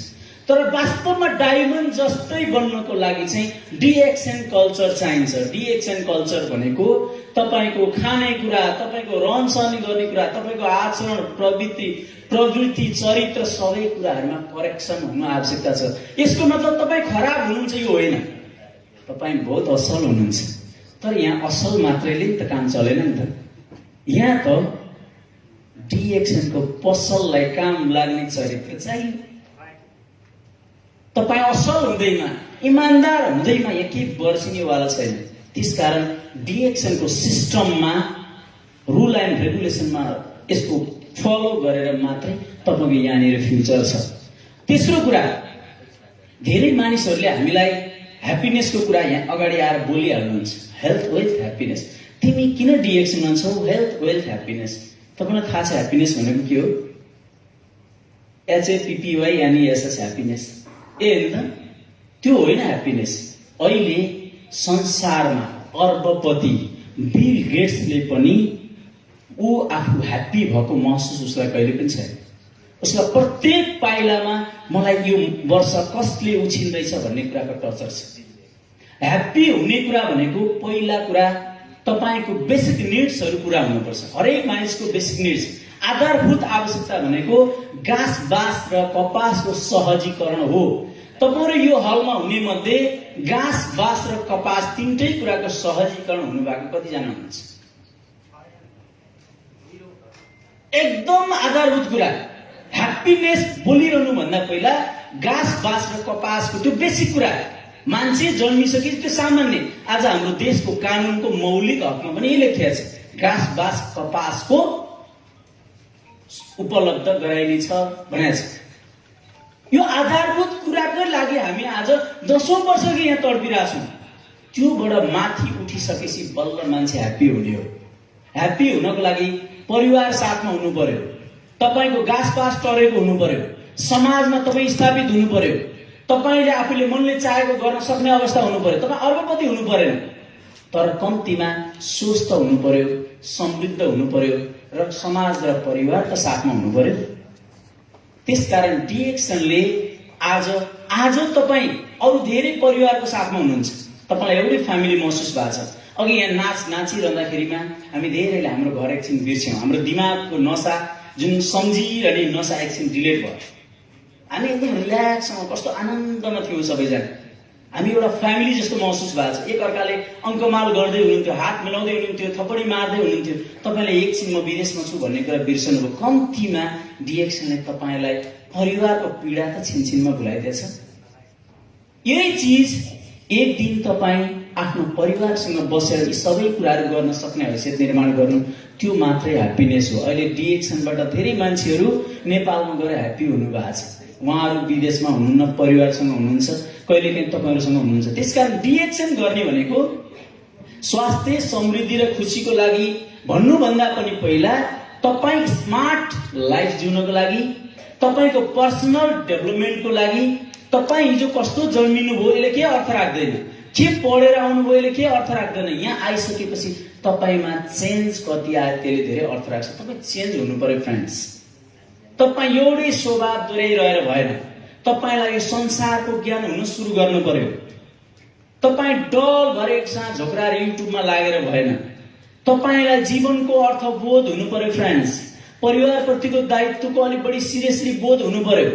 तर वास्तवमा डायमन्ड जस्तै बन्नको लागि चाहिँ डिएक्सन कल्चर चाहिन्छ। डिएक्सन कल्चर भनेको तपाईको खानेकुरा, तपाईको रहनसहन गर्ने कुरा, तपाईको आचरण, प्रवृत्ति, चरित्र सबै कुराहरुमा करेक्सन हुनु आवश्यकता छ। यसको मतलब तपाई खराब हुनुहुन्छ यो होइन, तपाई बहुत असल हुनुहुन्छ। तर यहाँ असल मात्रैले त काम चलेन नि त। यहाँ त डिएक्सन को पसललाई काम लाग्ने चरित्र चाहियो। तपाई असल हुँदैमा, इमानदार हुँदैमा यहाँ के वर्षिनेवाला छैन। त्यसकारण डिएक्सन को सिस्टममा, रुल एन्ड रेगुलेसनमा यसको फलो गरेर मात्रै तपाईको यहाँनिर फ्युचर छ। तेस्रो कुरा, धेरै मानिसहरूले हामीलाई ह्याप्पिनेसको कुरा यहाँ अगाडि आएर बोलिहाल्नुहुन्छ। Health, wealth, happiness. तिमी किन डिएक्सनमा छौ? Health, wealth, happiness. तपाईलाई थाहा छ ह्याप्पिनेस भनेको के हो? HAPPY यानी एसएस ह्याप्पिनेस। होइन, त्यो होइन ह्याप्पिनेस। अहिले संसारमा अर्बपति बिल गेट्सले पनि ऊ आफू ह्याप्पी भएको महसुस उसलाई कहिले पनि छैन। उसलाई प्रत्येक पाइलामा मलाई यो वर्ष कसले उछिन्दैछ भन्ने कुराको टचर छ। ह्याप्पी हुने कुरा भनेको पहिला कुरा तपाईको बेसिक निड्सहरु पूरा हुनुपर्छ। हरेक मानिसको बेसिक निड्स, आधारभूत आवश्यकता भनेको घाँस, बाँस र कपासको सहजीकरण हो। तपाईहरु यो हलमा हुने मध्ये घाँस, बाँस र कपास तीनटै कुराको सहजीकरण हुनु भएको कति जना हुनुहुन्छ? एकदम आधारभूत कुरा। ह्याप्पिनेस बोलिरहनु भन्दा पहिला घाँस, बाँस र कपासको त्यो बेसिक कुरा मान्छे जन्मिसके त्यो सामान्य। आज हाम्रो देशको कानूनको मौलिक हकमा पनि यही लेखिएको छ, घाँस, बाँस, कपासको उपलब्ध गराइनेछ भनेको छ। यो आधारभूत कुराको लागि हामी आज 10औं वर्षको यहाँ तडपिरहेका छौँ। त्योबाट माथि उठिसकेपछि बल्ल मान्छे ह्याप्पी हुने हो। ह्याप्पी हुनको लागि परिवार साथमा हुनु पर्यो, तपाईको घाँस बाँस टरेको हुनु पर्यो, समाजमा तपाई स्थापित हुनु पर्यो, तपाईले आफूले मनले चाहेको गर्न सक्ने अवस्था हुनु पर्यो। तपाई अर्बपति हुनु परेन, तर कम्तीमा स्वस्थ हुनु पर्यो, समृद्ध हुनु पर्यो र समाज र परिवारका साथमा हुनु पर्यो। त्यसकारण डिएक्सनले आज तपाई अरु धेरै परिवारको साथमा हुनुहुन्छ, तपाईलाई एउटै फ्यामिली महसुस भएको छ। अघि यहाँ नाचिरहँदाखेरिमा हामी धेरैले हाम्रो घर एकछिन बिर्स्यौं। हाम्रो दिमागको नसा जुन सम्झिरहने नसा एकछिन डिलेट भयो। हामी एकदम रिल्याक्ससँग कस्तो आनन्दमा थियौं सबैजना। हामी एउटा फ्यामिली जस्तो महसुस भएको छ। एकअर्काले अङ्कमाल गर्दै हुनुहुन्थ्यो, हात मिलाउँदै हुनुहुन्थ्यो, थपडी मार्दै हुनुहुन्थ्यो। तपाईले एकछिन म विदेशमा छु भन्ने कुरा बिर्सनुभयो। कम्तीमा डिएक्सनले तपाईलाई परिवारको पीडा त छिनछिनमा भुलाइदिएछ। यही चीज एक दिन तपाई आफ्नो परिवारसँग बसेर यी सबै कुराहरू गर्न सक्ने हैसियत निर्माण गर्नु, त्यो मात्रै ह्याप्पिनेस हो। अहिले डिएक्सनबाट धेरै मान्छेहरू नेपालमा गएर ह्याप्पी हुनुभएको छ। उहाँहरू विदेशमा हुनुहुन्न, परिवारसँग हुनुहुन्छ, कहिलेकाहीँ तपाईहरुसँग हुनुहुन्छ। त्यसकारण डिएक्सन गर्ने भनेको स्वास्थ्य, समृद्धि र खुशीको लागि भन्नुभन्दा पनि पहिला तपाई स्मार्ट लाइफ जिउनको लागि, तपाईको पर्सनल डेभलपमेन्टको लागि, तपाई हिजो कस्तो जन्मिनु भयो यसले के अर्थ राख्दैन, के पढेर आउनुभयो यसले के अर्थ राख्दैन। यहाँ आइसकेपछि तपाईमा चेन्ज कति आयो त्यसले धेरै अर्थ राख्छ। तपाई चेन्ज हुनु पर्यो फ्रेन्ड्स। तपाई एउटै स्वभाव दोहोऱ्याइरहेर भएन। तपाईलाई यो संसारको ज्ञान हुन सुरु गर्नु पर्यो। तपाई डल भरेको साँझ झोक्राएर युट्युबमा लागेर भएन। तपाईलाई जीवनको अर्थबोध हुनु पर्यो फ्रेन्ड्स। परिवारप्रतिको दायित्वको अलि बढी सिरियसली बोध हुनु पर्यो।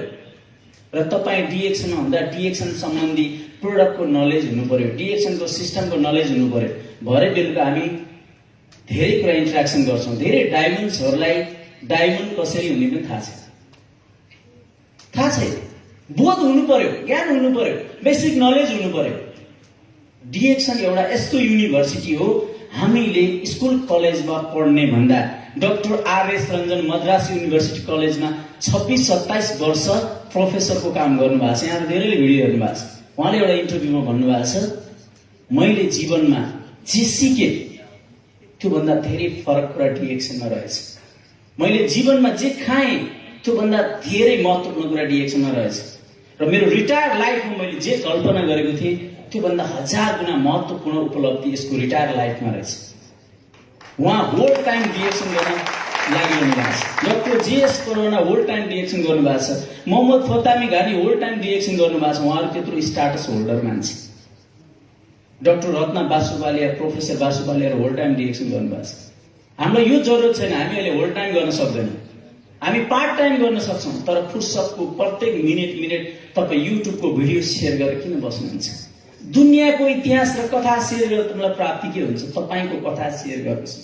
र तपाई डिएक्सन भन्दा डिएक्सन सम्बन्धी प्रोडक्टको नलेज हुनु पर्यो, डिएक्सनको सिस्टमको नलेज हुनु पर्यो। भरे बेलुका हामी धेरै कुरा इन्टरेक्सन गर्छौं। धेरै डायमन्ड्सहरूलाई डायमन्ड कसरी हुने पनि थाहा छैन। बोध हुनु पर्यो, ज्ञान हुनु पर्यो, बेसिक नलेज हुनु पर्यो। डिएक्सन एउटा यस्तो युनिभर्सिटी हो, हामीले स्कुल कलेजमा पढ्ने भन्दा डाक्टर आरएस रञ्जन मद्रास युनिभर्सिटी कलेजमा 26-27 वर्ष प्रोफेसरको काम गर्नुभएको छ। यहाँ धेरैले भिडियो हेर्नु भएको छ। उहाँले एउटा इन्टरभ्यूमा भन्नुभएको छ, मैले जीवनमा जे सिकेँ त्योभन्दा धेरै फरक कुरा डिएक्सनमा रहेछ। मैले जीवनमा जे खाएँ त्योभन्दा धेरै महत्त्वपूर्ण कुरा डिएक्सनमा रहेछ। र मेरो रिटायर लाइफमा मैले जे कल्पना गरेको थिएँ त्योभन्दा 1000 गुणा महत्त्वपूर्ण उपलब्धि यसको रिटायर लाइफमा रहेछ। उहाँ होल टाइम डिएक्सन गर्न लागिरहनु भएको छ। Doctor JS corona whole time direction गर्नुभएको छ। मोहम्मद फतामी घानी होल टाइम डिरेक्सन गर्नुभएको छ। उहाँहरू त्यत्रो स्टाटस होल्डर मान्छे। Doctor Ratna Basupalia, professor Basupalia whole time direction गर्नुभएको छ। हामीलाई यो जरुरत छैन, हामी अहिले होल टाइम गर्न सक्दैनौँ। हामी पार्ट टाइम गर्न सक्छौँ, तर फुर्सदको प्रत्येक मिनेट तपाईँ युट्युबको भिडियो सेयर गरेर किन बस्नुहुन्छ? दुनियाँको इतिहास र कथा सेयर गरेर तपाईँलाई प्राप्ति के हुन्छ? तपाईँको कथा सेयर गर्नुहोस्।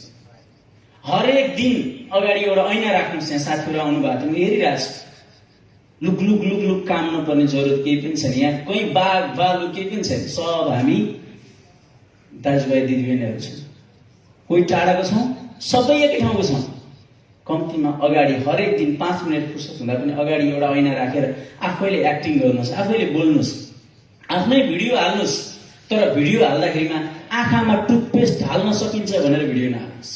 हरेक दिन अगाडि एउटा ऐना राख्नुहोस्। यहाँ साथीहरू आउनु भएको थियो, हेरिरहेको छु। लुक काम नपर्ने जरुरत केही पनि छैन। यहाँ कहीँ बाघ भालु केही पनि छैन। सब हामी दाजुभाइ दिदीबहिनीहरू छौँ। कोही टाढाको छौँ, सबै एकै ठाउँको छौँ। कम्तीमा अगाडि हरेक दिन 5 मिनट फुर्सद हुँदा पनि अगाडि एउटा ऐना राखेर आफैले एक्टिङ गर्नुहोस्, आफैले बोल्नुहोस्, आफ्नै भिडियो हाल्नुहोस्। तर भिडियो हाल्दाखेरिमा आँखामा टुथपेस्ट हाल्न सकिन्छ भनेर भिडियो नहाल्नुहोस्।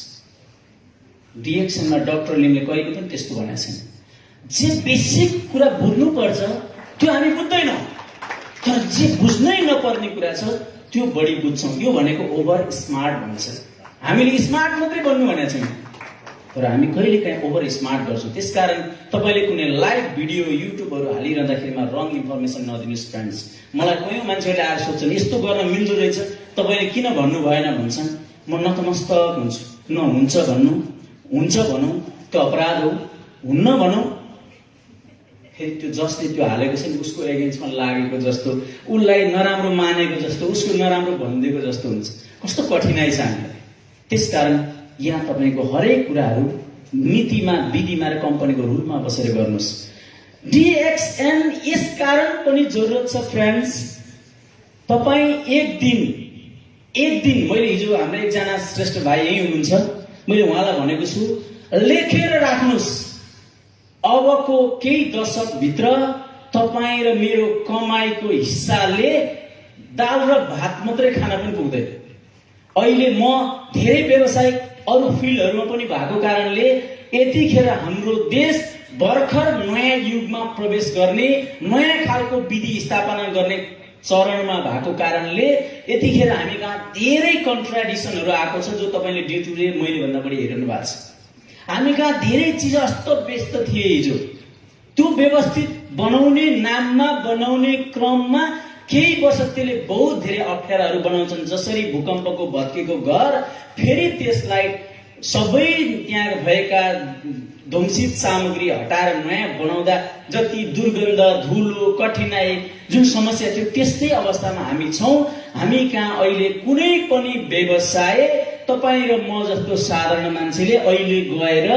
डिएक्सनमा डाक्टर लिमले कहिले पनि त्यस्तो भनेको छैन। जे बेसिक कुरा बुझ्नुपर्छ त्यो हामी बुझ्दैनौँ, तर जे बुझ्नै नपर्ने कुरा छ त्यो बढी बुझ्छौँ। यो भनेको ओभर स्मार्ट भन्छ। हामीले स्मार्ट मात्रै बन्नु भनेको छैन, तर हामी कहिलेकाहीँ ओभर स्मार्ट गर्छौँ। त्यसकारण तपाईँले कुनै लाइभ भिडियो युट्युबहरू हालिरहँदाखेरिमा रङ इन्फर्मेसन नदिनुहोस् फ्रेन्ड्स। मलाई कयौँ मान्छेहरूले आएर सोध्छन् यस्तो गर्न मिल्दो रहेछ, तपाईँले किन भन्नु भएन भन्छन्। म नतमस्तक हुन्छु। न हुन्छ भन्नु, हुन्छ भनौँ त्यो अपराध हो, हुन्न भनौँ फेरि त्यो जसले त्यो हालेको छ नि उसको एगेन्स्टमा लागेको जस्तो, उसलाई नराम्रो मानेको जस्तो, उसको नराम्रो भनिदिएको जस्तो हुन्छ। कस्तो कठिनाइ छ हामीलाई। त्यसकारण यहाँ तपाईँको हरेक कुराहरू नीतिमा, विधिमा र कम्पनीको रुलमा बसेर गर्नुहोस्। डिएक्सएन यस कारण पनि जरुरत छ फ्रेन्ड्स। तपाईँ एक दिन मैले हिजो हाम्रो एकजना श्रेष्ठ भाइ यही हुनुहुन्छ, मैले उहाँलाई भनेको छु लेखेर राख्नुहोस्। अबको केही दशकभित्र तपाईँ र मेरो कमाईको हिस्साले दाल र भात मात्रै खान पनि पुग्दैन। अहिले म धेरै व्यावसायिक अरू फिल्डहरूमा पनि भएको कारणले यतिखेर हाम्रो देश भर्खर नयाँ युगमा प्रवेश गर्ने, नयाँ खालको विधि स्थापना गर्ने चरणमा भएको कारणले यतिखेर हामी कहाँ धेरै कन्ट्राडिक्सनहरू आएको छ, जो तपाईँले डे टु डे मैले भन्दा बढी हेर्नु भएको छ। हामी कहाँ धेरै चिज अस्त-व्यस्त थिए हिजो। त्यो व्यवस्थित बनाउने नाममा, बनाउने क्रममा केही वर्ष त्यसले बहुत धेरै अप्ठ्याराहरू बनाउँछन्। जसरी भूकम्पको भत्केको घर फेरि त्यसलाई सबै त्यहाँ भएका ध्वंसित सामग्री हटाएर नयाँ बनाउँदा जति दुर्गन्ध, धुलो, कठिनाई, जुन समस्या थियो त्यस्तै अवस्थामा हामी छौँ। हामी कहाँ अहिले कुनै पनि व्यवसाय तपाईँ र म जस्तो साधारण मान्छेले अहिले गएर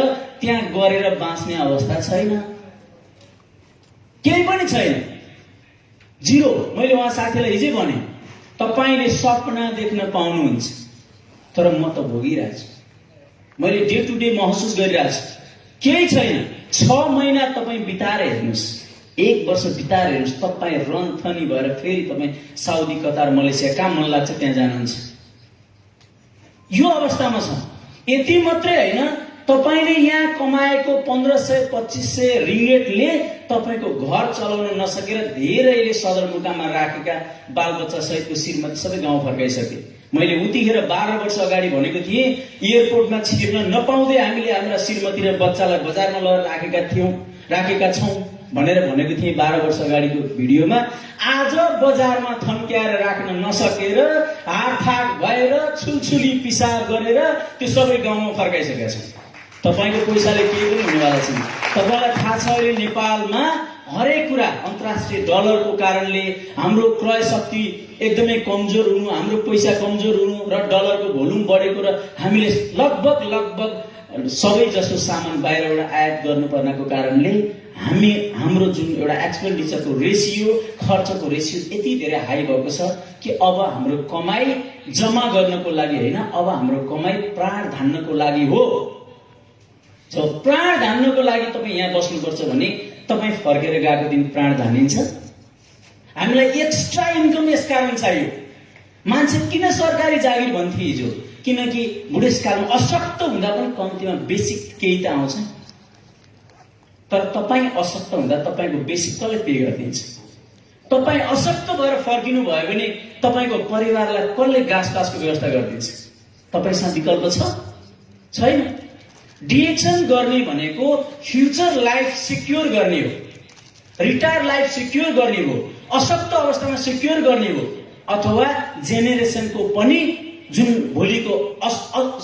त्यहाँ गरेर बाँच्ने अवस्था छैन, केही पनि छैन, जिरो। मैले उहाँ साथीलाई हिजै भने तपाईँले सपना देख्न पाउनुहुन्छ, तर म त भोगिरहेको छु। मैले डे टु डे महसुस गरिरहेको छु, केही छैन। 6 महिना तपाईँ बिताएर हेर्नुहोस्, 1 वर्ष बिताएर हेर्नुहोस्, तपाईँ रनथनी भएर फेरि तपाईँ साउदी, कतार, मलेसिया कहाँ मन लाग्छ त्यहाँ जानुहुन्छ। यो अवस्थामा छ। यति मात्रै होइन, तपाईँले यहाँ कमाएको 1500-2500 रिङ्गेटले तपाईँको घर चलाउन नसकेर धेरैले सदरमुकाममा राखेका बालबच्चा सहितको श्रीमती सबै गाउँ फर्काइसके। मैले उतिखेर 12 वर्ष अगाडि भनेको थिएँ एयरपोर्टमा छिर्न नपाउँदै हामीले हाम्रा श्रीमती र बच्चालाई बजारमा लगेर राखेका छौँ भनेर भनेको थिएँ 12 वर्ष अगाडिको भिडियोमा। आज बजारमा थन्क्याएर राख्न नसकेर हातथाक भएर छुलछुली पिसाब गरेर त्यो सबै गाउँमा फर्काइसकेका छौँ। तपाईँको पैसाले केही पनि हुनेवाला छैन। तपाईँलाई थाहा छ अहिले नेपालमा हरेक कुरा अन्तर्राष्ट्रिय डलरको कारणले हाम्रो क्रय शक्ति एकदमै कमजोर हुनु, हाम्रो पैसा कमजोर हुनु र डलरको भोल्युम बढेको र हामीले लगभग सबै जसो सामान बाहिरबाट आयात गर्नुपर्नेको कारणले हाम्रो जुन एउटा एक्सपेन्डिचरको रेसियो, खर्चको रेसियो यति धेरै हाई भएको छ कि अब हाम्रो कमाई जम्मा गर्नको लागि होइन, अब हाम्रो कमाई प्राण धान्नको लागि हो। जब प्राण धान्नको लागि तपाईँ यहाँ बस्नुपर्छ भने तपाईँ फर्केर गएको दिन प्राण धानिन्छ। हामीलाई एक्स्ट्रा इन्कम यस कारण चाहियो। मान्छे किन सरकारी जागिर भन्थे हिजो? किनकि बुढेसकालमा अशक्त हुँदा पनि कम्तीमा बेसिक केही त आउँछ। तर तपाईँ अशक्त हुँदा तपाईँको बेसिक कसले पे गरिदिन्छ? तपाईँ अशक्त भएर फर्किनु भयो भने तपाईँको परिवारलाई कसले घाँस पासको व्यवस्था गरिदिन्छ? तपाईँसँग विकल्प छ? छैन। डिएक्सन गर्ने भनेको फ्युचर लाइफ सिक्योर गर्ने हो, रिटायर लाइफ सिक्योर गर्ने हो, अशक्त अवस्थामा सिक्योर गर्ने हो, अथवा जेनेरेसनको पनि जुन भोलिको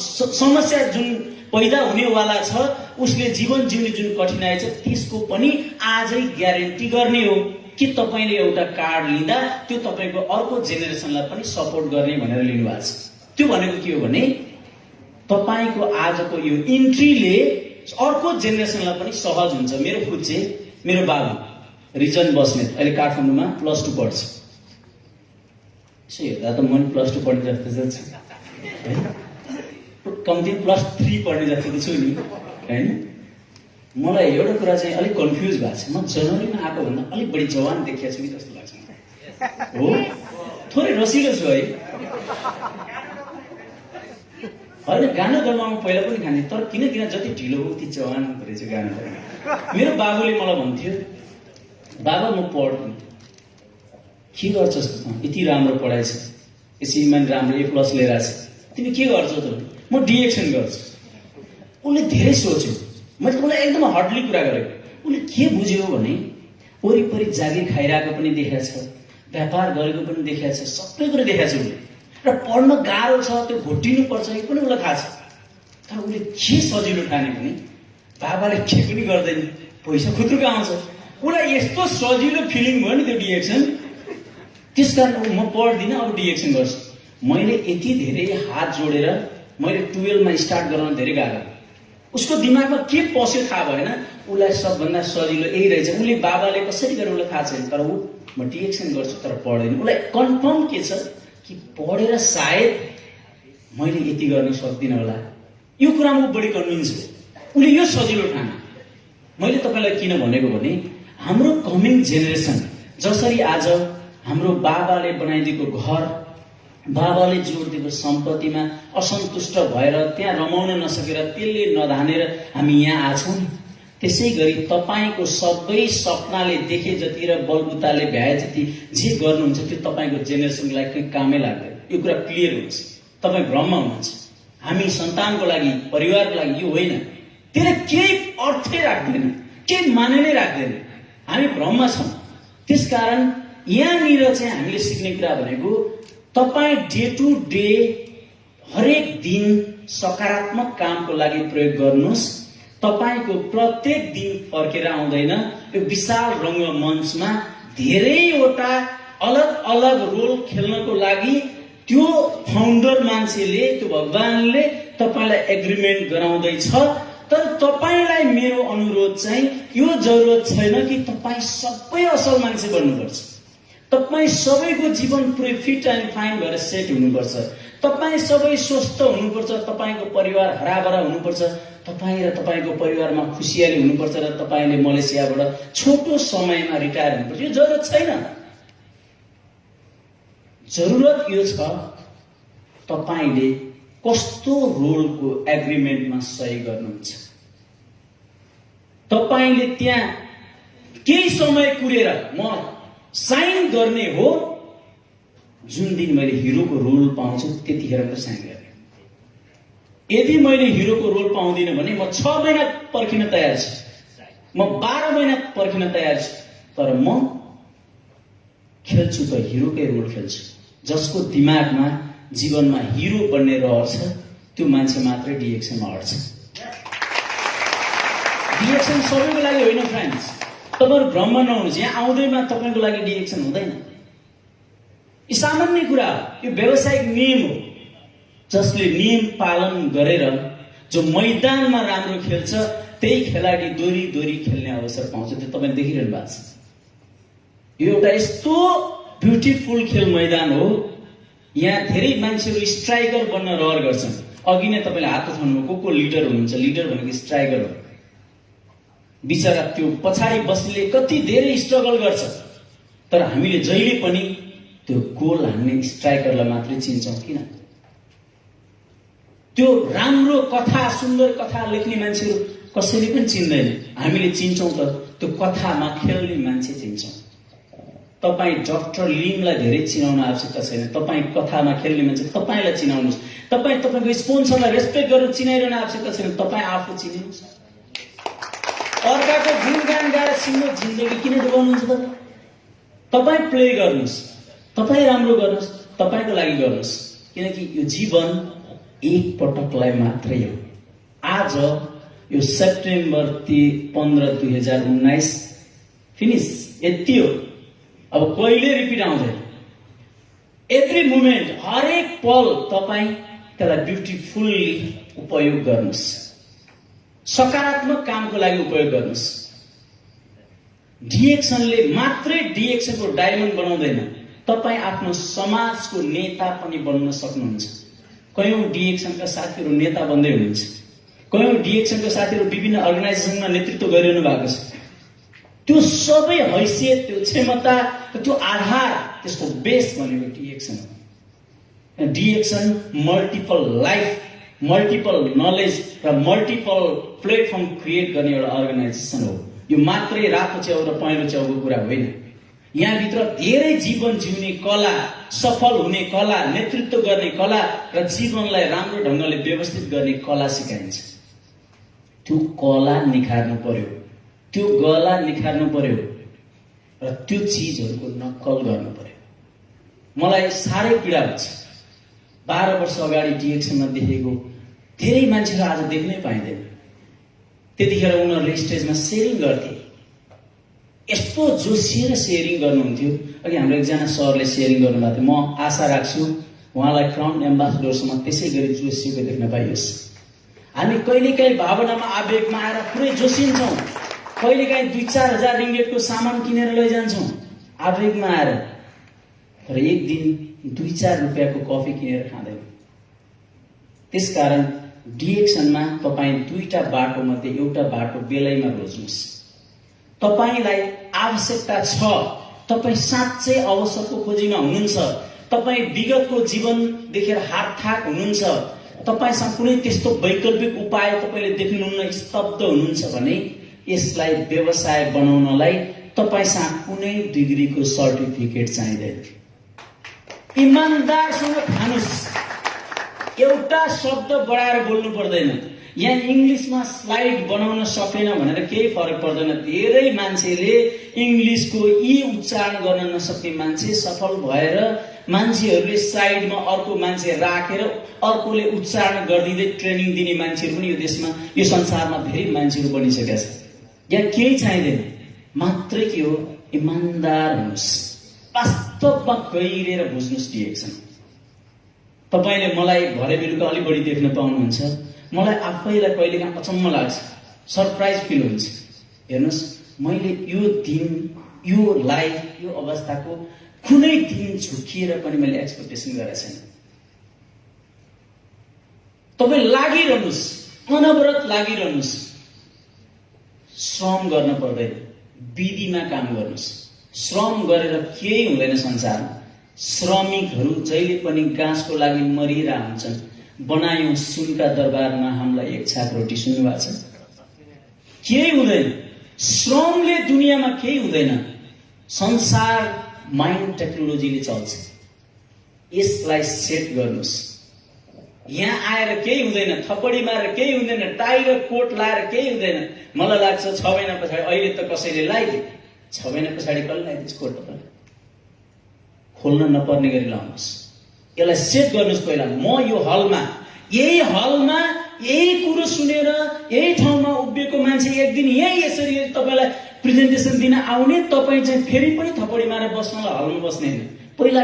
समस्या जुन पैदा हुनेवाला छ, उसले जीवन जिउने जुन कठिनाइ छ, त्यसको पनि आजै ग्यारेन्टी गर्ने हो कि तपाईले एउटा कार्ड लिँदा त्यो तपाईको अर्को जेनेरेसनलाई पनि सपोर्ट गर्ने भनेर लिनुभएको छ। त्यो भनेको के हो भने तपाईको आजको यो इन्ट्रीले अर्को जेनेरेसनलाई पनि सहज हुन्छ। मेरो खुच्चे, मेरो बाबु रिजन बस्नेत अहिले काठमाडौँमा +2 पढ्छ। यसो हेर्दा त म +2 पढ्ने जस्तो छ हैन, कम्ती +3 पढ्ने जस्तो त छु नि हैन। मलाई एउटा कुरा चाहिँ अलिक कन्फ्युज भएको छ, म जनवरीमा आएको भन्दा अलिक बढी जवान देखिएको छु कि जस्तो लाग्छ मलाई। हो, थोरै रसिलो छु है होइन। गाना गर्नमा पहिला पनि खाने, तर किन जति ढिलो हो उति जवान रहेछ गाना गर्नु। मेरो बाबुले मलाई भन्थ्यो, बाबा म पढ्दिनँ, के गर्छस् त, यति राम्रो पढाइ छ, यसैमा राम्रो A+ लिएर आछ, तिमी के गर्छौ त? म डिएक्सन गर्छु। उसले धेरै सोच्यो, मैले तपाईँलाई एकदम हार्डली कुरा गरेको। उसले के बुझ्यो भने वरिपरि जागिर खाइरहेको पनि देखाएको छ, व्यापार गरेको पनि देखाएको छ, सबै कुरा देखाएको छ उसले। र पढ्न गाह्रो छ, त्यो घोटिनु पर्छ यो पनि उसलाई थाहा छ। तर उसले के सजिलो ठाने भने बाबाले के पनि गर्दैन, पैसा खुत्रुक आउँछ। उसलाई यस्तो सजिलो फिलिङ भयो नि त्यो डिएक्सन, त्यसकारण म पढ्दिनँ, अब डिएक्सन गर्छु। मैले यति धेरै हात जोडेर मैले 12 मा स्टार्ट गर्न धेरै गाह्रो। उसको दिमागमा के पस्यो थाहा भएन, उसलाई सबभन्दा सजिलो यही रहेछ। उसले बाबाले कसरी गरेर उसलाई थाहा छैन, तर ऊ म डिएक्सन गर्छु तर पढ्दैन। उसलाई कन्फर्म के छ कि पढेर सायद मैले यति गर्न सक्दिनँ होला, यो कुरामा ऊ बढी कन्भिन्स हो। उसले यो सजिलो ठाने। मैले तपाईँलाई किन भनेको भने हाम्रो कमिङ जेनेरेसन जसरी आज हाम्रो बाबाले बनाइदिएको घर, बाबाले जोडिदिएको सम्पत्तिमा असन्तुष्ट भएर त्यहाँ रमाउन नसकेर त्यसले नधानेर हामी यहाँ आछौँ, त्यसै गरी तपाईको सबै सपनाले देखे जति र बलबुताले भ्याए जति जे गर्नुहुन्छ त्यो तपाईको जेनेरेसनलाई केही कामै लाग्दैन। यो कुरा क्लियर हुन्छ। तपाईँ भ्रममा हुनुहुन्छ। हामी सन्तानको लागि, परिवारको लागि यो होइन, त्यसले केही अर्थै राख्दैन, केही माने नै राख्दैन। हामी भ्रममा छौँ। त्यसकारण यहाँनिर चाहिँ हामीले सिक्ने कुरा भनेको तपाईँ डे टु डे हरेक दिन सकारात्मक कामको लागि प्रयोग गर्नुहोस्। तपाईको प्रत्येक दिन फर्केर आउँदैन। यो विशाल रङ्गमञ्चमा धेरैवटा अलग अलग रोल खेल्नको लागि त्यो फाउन्डर मान्छेले, त्यो भगवानले तपाईलाई एग्रिमेन्ट गराउँदैछ। तर तपाईलाई मेरो अनुरोध चाहिँ यो जरुरत छैन कि तपाईँ सबै असल मान्छे बन्नुपर्छ। तपाईँ सबैको जीवन पुरै फिट एन्ड फाइन भएर सेट हुनुपर्छ। तपाईँ सबै स्वस्थ हुनुपर्छ। तपाईँको परिवार हराभरा हुनुपर्छ। तपाईँ र तपाईँको परिवारमा खुसियाली हुनुपर्छ र तपाईँले मलेसियाबाट छोटो समयमा रिटायर हुनुपर्छ। यो जरुरत छैन। जरुरत यो छ तपाईँले कस्तो रोलको एग्रिमेन्टमा सही गर्नुहुन्छ। तपाईँले त्यहाँ केही समय कुरेर म साइन गर्ने हो, जुन दिन मैले हिरोको रोल पाउँछु त्यतिखेर मात्र साइन गर्ने। यदि मैले हिरोको रोल पाउँदिनँ भने म 6 महिना पर्खिन तयार छु, म 12 महिना पर्खिन तयार छु, तर म खेल्छु त हिरोकै रोल खेल्छु। जसको दिमागमा जीवनमा हिरो बन्ने रहर छ त्यो मान्छे मात्रै डिएक्सनमा अड्छ। डिएक्सन सबैको लागि होइन फ्रेन्ड्स। तपाईहरु भ्रममा नहुनुहोस्। यहाँ आउँदैमा तपाईको लागि डिएक्सन हुँदैन। यो सामान्य कुरा हो। यो व्यावसायिक नियम हो। जसले नियम पालन गरेर जो मैदानमा राम्रो खेल्छ त्यही खेलाडी दोरी दोरी खेल्ने अवसर पाउँछ। त्यो तपाईले देखिरहनु भएको छ। यो एउटा यस्तो ब्युटिफुल खेल मैदान हो। यहाँ धेरै मान्छेहरू स्ट्राइकर बन्न रहर गर्छन्। अघि नै तपाईले हात उठाउनुभयो को लिडर हुनुहुन्छ। लिडर भनेको स्ट्राइकर हो। बिचरा त्यो पछाडि बस्नेले कति धेरै स्ट्रगल गर्छ, तर हामीले जहिले पनि त्यो गोल हान्ने स्ट्राइकरलाई मात्रै चिन्छौँ। किन? त्यो राम्रो कथा, सुन्दर कथा लेख्ने मान्छेहरू कसैले पनि चिन्दैन। हामीले चिन्छौँ त त्यो कथामा खेल्ने मान्छे चिन्छौँ। तपाईँ डाक्टर लिमलाई धेरै चिनाउन आवश्यकता छैन। तपाईँ कथामा खेल्ने मान्छे तपाईँलाई चिनाउनुहोस्। तपाईँ तपाईँको स्पोन्सरलाई रेस्पेक्ट गरेर चिनाइरहन आवश्यकता छैन। तपाईँ आफू चिन्नुहोस्। अर्काको गुणगान गाएर सिङ्गो जिन्दगी किन डुबाउनुहुन्छ तपाईँ? तपाईँ प्ले गर्नुहोस्, तपाईँ राम्रो गर्नुहोस्, तपाईँको लागि गर्नुहोस्। किनकि यो जीवन एक पटकलाई मात्रै हो। आज यो सेप्टेम्बर 15 2019 फिनिस, यति हो। अब कहिले रिपिट आउँदैन। एभ्री मोमेन्ट, हरेक पल तपाईँ त्यसलाई ब्युटिफुल्ली उपयोग गर्नुहोस्। सकारात्मक कामको लागि उपयोग गर्नुहोस्। डिएक्सनले मात्रै डिएक्सनको डायमन्ड बनाउँदैन, तपाईँ आफ्नो समाजको नेता पनि बन्न सक्नुहुन्छ। कयौं डिएक्सनका साथीहरू नेता बन्दै हुनुहुन्छ। कयौं डिएक्सनका साथीहरू विभिन्न अर्गनाइजेसनमा नेतृत्व गरिरहनु भएको छ। त्यो सबै हैसियत, त्यो क्षमता, त्यो आधार, त्यसको बेस भनेको डिएक्सन हो। DXN multiple life, multiple knowledge र मल्टिपल प्लेटफर्म क्रिएट गर्ने एउटा अर्गनाइजेसन हो। यो मात्रै रातो च्याउ र पहेँलो च्याउको कुरा होइन। यहाँभित्र धेरै जीवन जिउने कला, सफल हुने कला, नेतृत्व गर्ने कला र जीवनलाई राम्रो ढङ्गले व्यवस्थित गर्ने कला सिकाइन्छ। त्यो कला निखार्नु पर्यो, त्यो गला निखार्नु पर्यो र त्यो चिजहरूको नक्कल गर्नु पर्यो। मलाई साह्रै पीडा हुन्छ। 12 वर्ष अगाडि डिएक्सनमा देखेको धेरै मान्छेहरू आज देख्नै पाइँदैन। त्यतिखेर उनीहरूले स्टेजमा सेयरिङ गर्थे। यस्तो जोसिएर सेयरिङ गर्नुहुन्थ्यो। अघि हाम्रो एकजना सरले सेयरिङ गर्नुभएको थियो। म आशा राख्छु उहाँलाई क्राउन एम्बासडरसम्म त्यसै गरी जोसिएको देख्न पाइयोस्। हामी कहिलेकाहीँ भावनामा, आवेगमा आएर पुरै जोसिन्छौँ। कहिलेकाहीँ 2-4 हजार रिङ्गेटको सामान किनेर लैजान्छौँ आवेगमा आएर। तर एक दिन 2-4 रुपियाँको कफी किनेर खाँदैन। त्यसकारण डिएक्सनमा तपाईँ 2टा बाटो मध्ये एउटा बाटो बेलैमा रोज्नुहोस्। तपाईलाई आवश्यकता छ, तपाईँ साँच्चै अवसरको खोजीमा हुनुहुन्छ, तपाईँ विगतको जीवन देखेर हातथाक हुनुहुन्छ, तपाईसँग कुनै त्यस्तो वैकल्पिक उपाय तपाईँले देख्नुहुन्न, स्तब्ध हुनुहुन्छ भने यसलाई व्यवसाय बनाउनलाई तपाईसँग कुनै डिग्रीको सर्टिफिकेट चाहिँदैन। इमानदारसँग खानुस्। एउटा शब्द बढाएर बोल्नु पर्दैन। यहाँ इङ्ग्लिसमा स्लाइड बनाउन सकेन भनेर केही फरक पर्दैन। धेरै मान्छेले इङ्ग्लिसको ई उच्चारण गर्न नसक्ने मान्छे सफल भएर मान्छेहरूले साइडमा अर्को मान्छे राखेर अर्कोले उच्चारण गरिदिँदै ट्रेनिङ दिने मान्छेहरू पनि यो देशमा, यो संसारमा धेरै मान्छेहरू बनिसकेका छन्। यहाँ केही चाहिँदैन, मात्रै के हो, इमानदार हुनुहोस्। वास्तवमा गहिरेर बुझ्नुहोस् डिएक्सन। तपाईँले मलाई भरे बेलुका अलि बढी देख्न पाउनुहुन्छ। मलाई आफैलाई कहिलेकाहीँ अचम्म लाग्छ, सरप्राइज फिल हुन्छ। हेर्नुहोस्, मैले यो दिन, यो लाइफ, यो अवस्थाको कुनै दिन झुकिएर पनि मैले एक्सपेक्टेसन गरेको छैन। तपाईँ लागिरहनुहोस्, अनवरत लागिरहनुहोस्। श्रम गर्न पर्दैन, विधिमा काम गर्नुहोस्। श्रम गरेर केही हुँदैन संसारमा। श्रमिकहरू जहिले पनि गाँसको लागि मरिरहेका हुन्छन्। बनायौं सुनका दरबारमा हामीलाई एक छाक रोटी, सुन्नुभएको छ? केही हुँदैन। श्रमले दुनियाँमा केही हुँदैन। संसार माइन्ड टेक्नोलोजीले चल्छ। यसलाई सेट गर्नुहोस्। यहाँ आएर केही हुँदैन, थपडी मारेर केही हुँदैन, टाइगर कोट लाएर केही हुँदैन। मलाई लाग्छ 6 महिना पछाडि, अहिले त कसैले लगाइदिए, 6 महिना पछाडि कसले लगाइदिन्छ कोट? तपाईँ खोल्न नपर्ने गरी लाउनुहोस्। यसलाई सेट गर्नुहोस्। पहिला म यो हलमा, यही कुरो सुनेर यही ठाउँमा उभिएको मान्छे एक दिन यही यसरी तपाईँलाई प्रेजेन्टेसन दिन आउने, तपाईँ चाहिँ फेरि पनि थपडी मारेर बस्नलाई हलमा बस्ने होइन। पहिला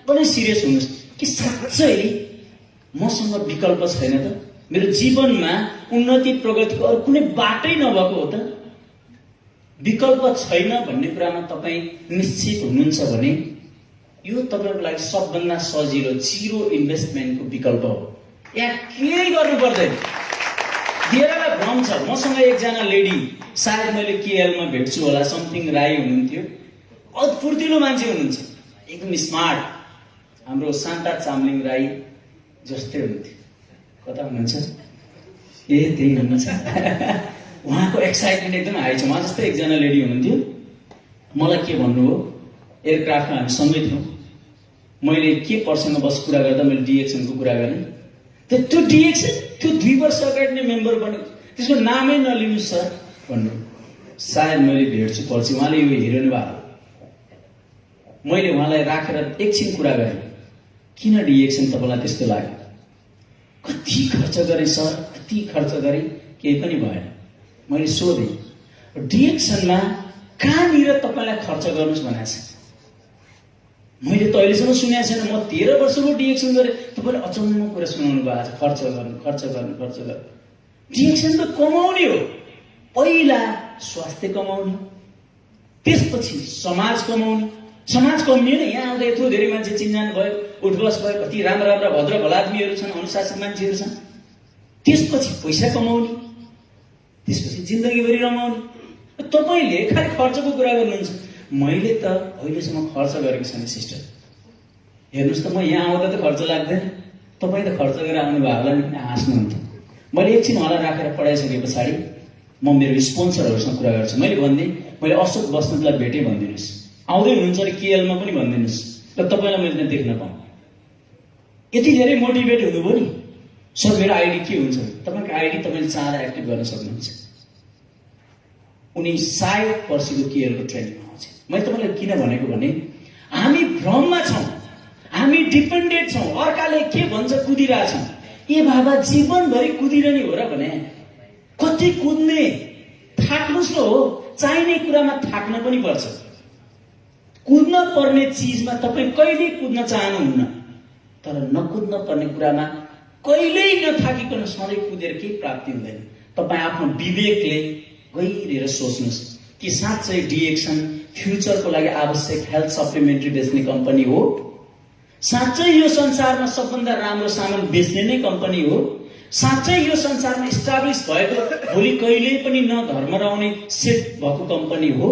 पनि सिरियस हुनुहोस् कि साँच्चै मसँग विकल्प छैन त? मेरो जीवनमा उन्नति प्रगतिको अरू कुनै बाटै नभएको हो त? विकल्प छैन भन्ने कुरामा तपाईँ निश्चित हुनुहुन्छ भने यो तपाईँको लागि सबभन्दा सजिलो जिरो इन्भेस्टमेन्टको विकल्प हो। यहाँ केही गर्नु पर्दैन। धेरैलाई भ्रम छ। मसँग एकजना लेडी, सायद मैले केएलमा भेट्छु होला, समथिङ राई हुनुहुन्थ्यो। बहुत फुर्तिलो मान्छे हुनुहुन्छ, एकदम स्मार्ट। हाम्रो शान्ता चामलिङ राई जस्तै हुनुहुन्थ्यो। कता हुनुहुन्छ? ए त्यही हुनुहुन्छ। उहाँको एक्साइटमेन्ट एकदम हाई छ। उहाँ जस्तै एकजना लेडी हुनुहुन्थ्यो। मलाई के भन्नु हो, एयरक्राफ्टमा हामी सँगै थियौँ। मैले के पर्सँग बस कुरा गर्दा मैले डिएक्सनको कुरा गरेँ। त्यो डिएक्सन त्यो 2 वर्ष अगाडि नै मेम्बर बन्यो, त्यसको नामै नलिनु सर भन्नु। सायद मैले भेट्छु पछि, उहाँले यो हेर्नु भएको। मैले उहाँलाई राखेर एकछिन कुरा गरेँ, किन डिएक्सन तपाईँलाई त्यस्तो लाग्यो? कति खर्च गरेँ सर, कति खर्च गरेँ, केही पनि भएन। मैले सोधेँ, डिएक्सनमा कहाँनिर तपाईँलाई खर्च गर्नुहोस् भनेको छ? मैले त अहिलेसम्म सुनेको छैन। म 13 वर्षको डिएक्सन गरेँ, तपाईँले अचम्म कुरा सुनाउनु भयो आज। खर्च गर्नु, खर्च गर्नु, खर्च गर्नु। डिएक्सन त कमाउने हो। पहिला स्वास्थ्य कमाउने, त्यसपछि समाज कमाउने। समाज कमाउने नै यहाँ आउँदा यत्रो धेरै मान्छे चिन्जान भयो, उठबस भयो, कति राम्रा राम्रा भद्र भला आदमीहरू छन्, अनुशासित मान्छेहरू छन्। त्यसपछि पैसा कमाउने, त्यसपछि जिन्दगीभरि रमाउने। तपाईँले खालि खर्चको कुरा गर्नुहुन्छ। मैले त अहिलेसम्म खर्च गरेको छैन सिस्टर। हेर्नुहोस् त, म यहाँ आउँदा त खर्च लाग्दैन, तपाईँ त खर्च गरेर आउनु भयो होला नि, हाँस्नुहुन्थ्यो। मैले एकछिन उहाँलाई राखेर पढाइसके पछाडि म मेरो स्पोन्सरहरूसँग कुरा गर्छु। मैले भनिदिएँ, मैले अशोक बस्नेतलाई भेटेँ भनिदिनुहोस्, आउँदै हुनुहुन्छ अरे केएलमा पनि भनिदिनुहोस्, र तपाईँलाई मैले त्यहाँ देख्न पाऊँ। यति धेरै मोटिभेट हुनुभयो नि, सर मेरो आइडी के हुन्छ? तपाईँको आइडी तपाईँले चाहेर एक्टिभ गर्न सक्नुहुन्छ। उनी सायद पर्सिको केएलको ट्रेनिङमा आउँछ। मैले तपाईँलाई किन भनेको भने, हामी भ्रममा छौँ, हामी डिपेन्डेन्ट छौँ, अर्काले के भन्छ कुदिरहेछौँ। ए बाबा, जीवनभरि कुदिरहने हो र भने कति कुद्ने, थाक्नुहोस् न हो। चाहिने कुरामा थाक्न पनि पर्छ। कुद्न पर्ने चिजमा तपाईँ कहिल्यै कुद्न चाहनुहुन्न, तर नकुद्न पर्ने कुरामा कहिल्यै नथाकिकन सधैँ कुदेर केही प्राप्ति हुँदैन। तपाईँ आफ्नो विवेकले गहिरेर सोच्नुहोस् कि साँच्चै डिएक्सन फ्युचरको लागि आवश्यक हेल्थ सप्लिमेन्ट्री बेच्ने कम्पनी हो? साँच्चै यो संसारमा सबभन्दा राम्रो सामान बेच्ने नै कम्पनी हो? साँच्चै यो संसारमा इस्टाब्लिस भएको, भोलि कहिल्यै पनि नधर्म रहने सेट भएको कम्पनी हो?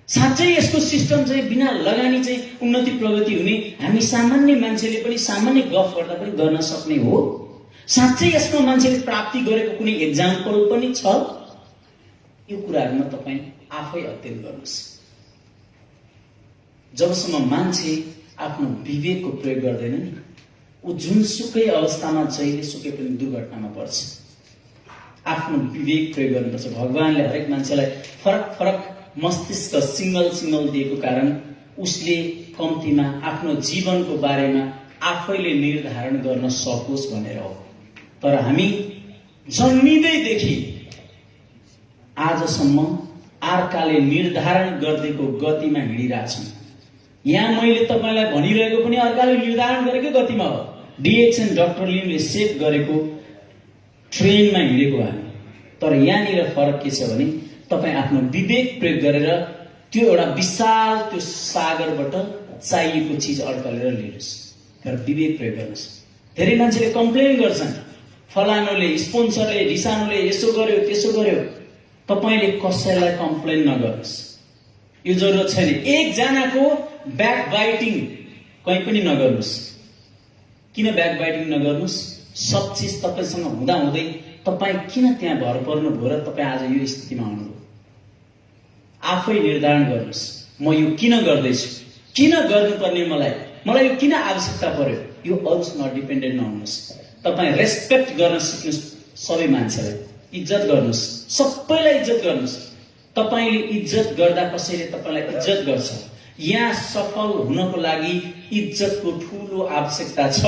साँच्चै यसको सिस्टम चाहिँ बिना लगानी चाहिँ उन्नति प्रगति हुने, हामी सामान्य मान्छेले पनि सामान्य गफ गर्दा पनि गर्न सक्ने हो? साँच्चै यसमा मान्छेले प्राप्ति गरेको कुनै एक्जाम्पल पनि छ? यो कुराहरूमा तपाईँ आफै अध्ययन गर्नुहोस्। जबसम्म मान्छे आफ्नो विवेकको प्रयोग गर्दैन नि, ऊ जुनसुकै अवस्थामा जहिले सुकै पनि दुर्घटनामा पर्छ। आफ्नो विवेक प्रयोग गर्नुपर्छ। भगवानले हरेक मान्छेलाई फरक फरक मस्तिष्क सिंगल दिएको कारण उसले कम्तीमा आफ्नो जीवनको बारेमा आफैले निर्धारण गर्न सकोस् भनेर हो। तर हामी जन्मिँदैदेखि आजसम्म अर्काले निर्धारण गरिदिएको गतिमा हिँडिरहेछौँ। यहाँ मैले तपाईँलाई भनिरहेको पनि अर्काले निर्धारण गरेको गतिमा हो। डिएक्सन डाक्टर लिमले सेट गरेको ट्रेनमा हिँडेको हामी। तर यहाँनिर फरक के छ भने, तपाईँ आफ्नो विवेक प्रयोग गरेर त्यो एउटा विशाल त्यो सागरबाट चाहिएको चिज अड्कलेर लिनुहोस्। तर विवेक प्रयोग गर्नुहोस्। धेरै मान्छेले कम्प्लेन गर्छन्, फलानुले, स्पोन्सरले, रिसानुले यसो गर्यो त्यसो गर्यो। तपाईँले कसैलाई कम्प्लेन नगर्नुहोस्, यो जरुरत छैन। एकजनाको ब्याक बाइटिङ कहीँ पनि नगर्नुहोस्। किन ब्याक बाइटिङ नगर्नुहोस्? सब चिज तपाईँसँग हुँदाहुँदै तपाईँ किन त्यहाँ भर पर्नु भयो र तपाईँ आज यो स्थितिमा आउनुभयो? आफै निर्धारण गर्नुहोस्, म यो किन गर्दैछु, किन गर्नुपर्ने, मलाई यो किन आवश्यकता पर्यो। यो अरूसँग डिपेन्डेन्ट नहुनुहोस्। तपाईँ रेस्पेक्ट गर्न सिक्नुहोस्। सबै मान्छेलाई इज्जत गर्नुहोस्, सबैलाई इज्जत गर्नुहोस्। तपाईँले इज्जत गर्दा कसैले तपाईँलाई इज्जत गर्छ। यहाँ सफल हुनको लागि इज्जतको ठूलो आवश्यकता छ।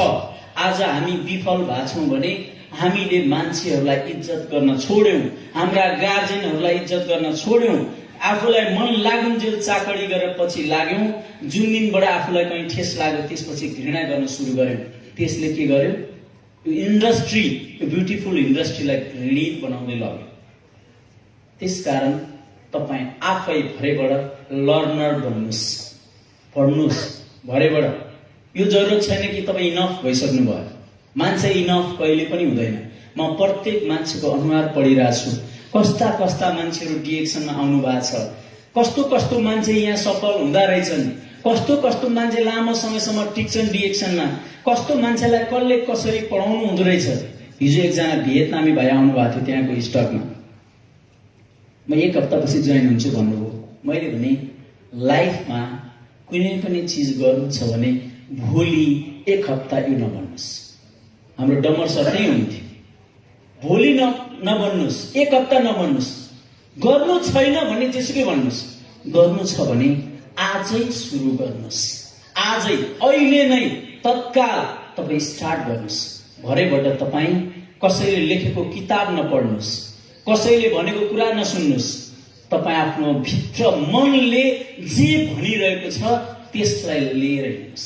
आज हामी विफल भएछौँ भने हामीले मान्छेहरूलाई इज्जत गर्न छोड्यौं, हाम्रा गार्जियनहरूलाई इज्जत गर्न छोड्यौं, आफूलाई मन लागुन्जेल चाकडी गरेर पछि लाग्यौं। जुन दिनबाट आफूलाई कहीँ ठेस लाग्यो त्यसपछि घृणा गर्न सुरु गर्यौं। त्यसले के गर्यो? यो इन्डस्ट्री, यो ब्युटिफुल इन्डस्ट्रीलाई घृणित बनाउँदै लग्यो। त्यसकारण तपाईँ आफै भरेबाट लर्नर बन्नुहोस्, पढ्नुहोस् भरेबाट। यो जरुरत छैन कि तपाईँ इनफ भइसक्नु भयो। मान्छे इनफ कहिले पनि हुँदैन। म प्रत्येक मान्छेको अनुहार पढिरहेको छु। कस्ता कस्ता मान्छेहरू डिएक्सनमा आउनु भएको छ, कस्तो कस्तो मान्छे यहाँ सफल हुँदा रहेछन्, कस्तो कस्तो मान्छे लामो समयसम्म टिक्छन् डिएक्सनमा, कस्तो मान्छेलाई कसले कसरी पढाउनु हुँदो रहेछ। हिजो एकजना भियतनामी भाइ आउनु भएको थियो त्यहाँको स्टकमा। म 1 हप्तापछि जोइन हुन्छु भन्नुभयो। मैले भने लाइफमा कुनै पनि चिज गर्नु छ भने भोलि 1 हप्ता यो नबन्नुस्। हाम्रो डमर सर त्यही हुन्थ्यो, भोलि नबन्नुस्, 1 हप्ता नबन्नुस्, गर्नु छैन भने त्यसकै भन्नुस्, गर्नु छ भने आजै सुरु गर्नुस्, आजै अहिले नै तत्काल तपाईँ स्टार्ट गर्नुस्। भरेबाट तपाईँ कसैले लेखेको किताब नपढ्नुस्, कसैले भनेको कुरा नसुन्नुस्, तपाईँ आफ्नो भित्र मनले जे भनिरहेको छ त्यसलाई लिएर हिँड्नुस्।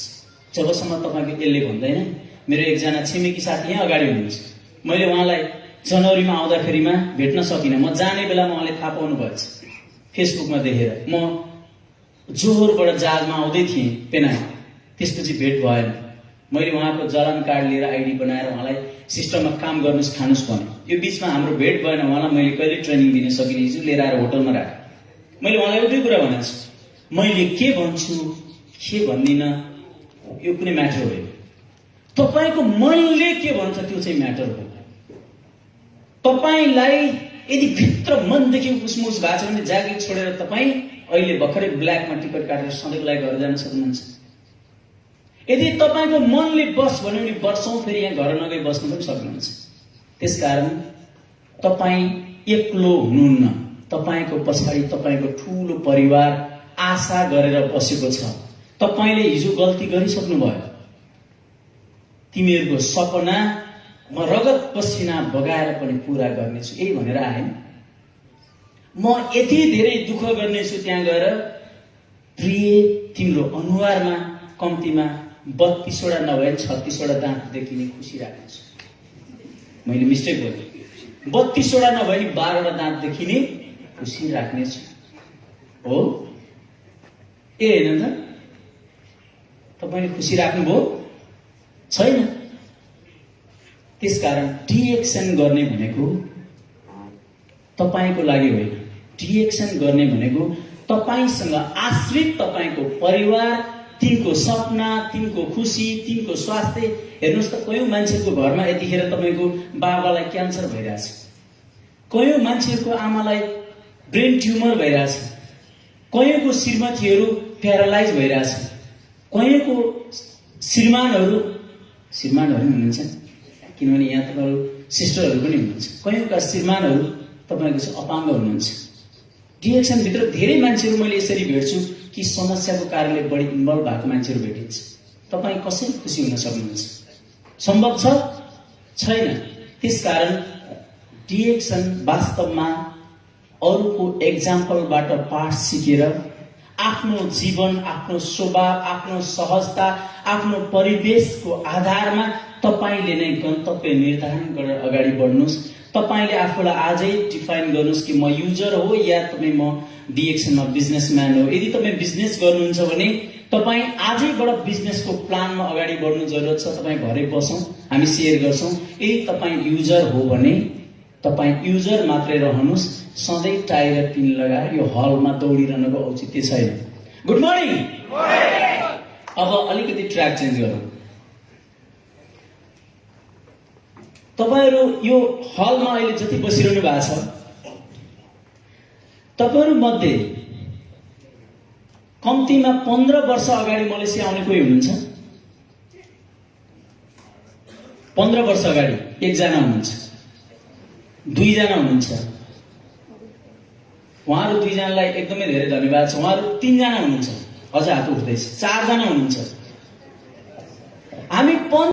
जबसम्म तपाईँको यसले भन्दैन। मेरो एकजना छिमेकी साथी यहाँ अगाडि हुनुहुन्छ, मैले उहाँलाई जनवरीमा आउँदाखेरिमा भेट्न सकिनँ। म जाने बेलामा उहाँले थाहा पाउनु भएछ, फेसबुकमा देखेर। म जोहोरबाट जहाजमा आउँदै थिएँ पेनाङ, त्यसपछि भेट भएन। मैले उहाँको जलन कार्ड लिएर आइडी बनाएर उहाँलाई सिस्टममा काम गर्नुहोस्, खानुहोस् भने। यो बिचमा हाम्रो भेट भएन। उहाँलाई मैले कहिले ट्रेनिङ दिन सकिनँ, हिजो लिएर आएर होटलमा राखेँ। मैले उहाँलाई एउटै कुरा भनेको छु, मैले के भन्छु के भन्दिनँ यो कुनै म्याटर होइन, तपाईँको मनले के भन्छ त्यो चाहिँ म्याटर हो। तपाईँलाई यदि भित्र मनदेखि उसमुस भएको छ भने जागिर छोडेर तपाईँ अहिले भर्खरै ब्ल्याकमा टिकट काटेर सधैँको लागि घर जान सक्नुहुन्छ। यदि तपाईँको मनले बस भन्यो भने वर्षौं फेरि यहाँ घर नगई बस्नु पनि सक्नुहुन्छ। त्यसकारण तपाईँ एक्लो हुनुहुन्न, तपाईँको पछाडि तपाईँको ठुलो परिवार आशा गरेर बसेको छ। तपाईँले हिजो गल्ती गरिसक्नु भयो, तिमीहरूको सपना म रगत पसिना बगाएर पनि पूरा गर्नेछु यही भनेर आएन। म यति धेरै दुःख गर्नेछु त्यहाँ गएर, प्रिय तिम्रो अनुहारमा कम्तीमा 32 वटा नभए 36 वटा दाँत देखिने खुसी राख्नेछु। मैले मिस्टेक गरेँ, 32 वटा नभए नि 12 वटा दाँत देखिने खुसी राख्नेछु। हो ए होइन त? तपाईँले खुसी राख्नुभयो छैन? त्यसकारण डिएक्सन गर्ने भनेको तपाईँको लागि होइन, डिएक्सन गर्ने भनेको तपाईँसँग आश्रित तपाईँको परिवार, तिनको सपना, तिनको खुसी, तिनको स्वास्थ्य। हेर्नुहोस् त, कयौं मान्छेको घरमा यतिखेर तपाईँको बाबालाई क्यान्सर भइरहेछ, कयौं मान्छेको आमालाई ब्रेन ट्युमर भइरहेछ, कयौंको श्रीमतीहरू प्यारालाइज भइरहेछ, कयौंको श्रीमानहरू हुनुहुन्छ, किनभने यहाँ तपाईँहरू सिस्टरहरू पनि हुनुहुन्छ, कयौंका श्रीमानहरू तपाईँको चाहिँ अपाङ्ग हुनुहुन्छ। डिएक्सन भित्र धेरै मान्छेहरू मैले यसरी भेट्छु कि समस्याको कारणले बढी इन्भल्भ भएको मान्छेहरू भेटिन्छ। तपाईँ कसरी खुसी हुन सक्नुहुन्छ? सम्भव छ? छैन। त्यसकारण डिएक्सन वास्तवमा अरूको एक्जाम्पलबाट पाठ सिकेर आफ्नो जीवन, आफ्नो स्वभाव, आफ्नो सहजता, आफ्नो परिवेशको आधारमा तपाईले नै गन्तव्य निर्धारण गरेर अगाडि बढ्नुस्। तपाईले आफूलाई आजै डिफाइन गर्नुस् कि म युजर हो या तपाईँ म डिएक्सनमा बिजनेसम्यान हो। यदि तपाईँ बिजनेस गर्नुहुन्छ भने तपाईँ आजैबाट बिजनेसको प्लानमा अगाडि बढ्नु जरुरत छ। तपाईँ घरै बसौँ, हामी सेयर गर्छौँ। यदि तपाईँ युजर हो भने तपाईँ युजर मात्रै रहनुस्, सधैँ टाई र पिन लगाएर यो हलमा दौडिरहनुको औचित्य छैन। Good morning. अब अलिकति ट्र्याक चेन्ज गरौँ। तपाईहरु यो हलमा अहिले जति बसिरहनु भएको छ, तपाईहरु मध्ये कम्तीमा 15 वर्ष अगाडि मलेसिया आउने कोही हुनुहुन्छ? 15 वर्ष अगाडि एकजना हुनुहुन्छ, दुईजना हुनुहुन्छ। उहाँहरु दुईजनालाई एकदमै धेरै धन्यवाद छ। उहाँहरु 3 जना हुनुहुन्छ, अझ हात उठ्दैछ। 4 जना हुनुहुन्छ।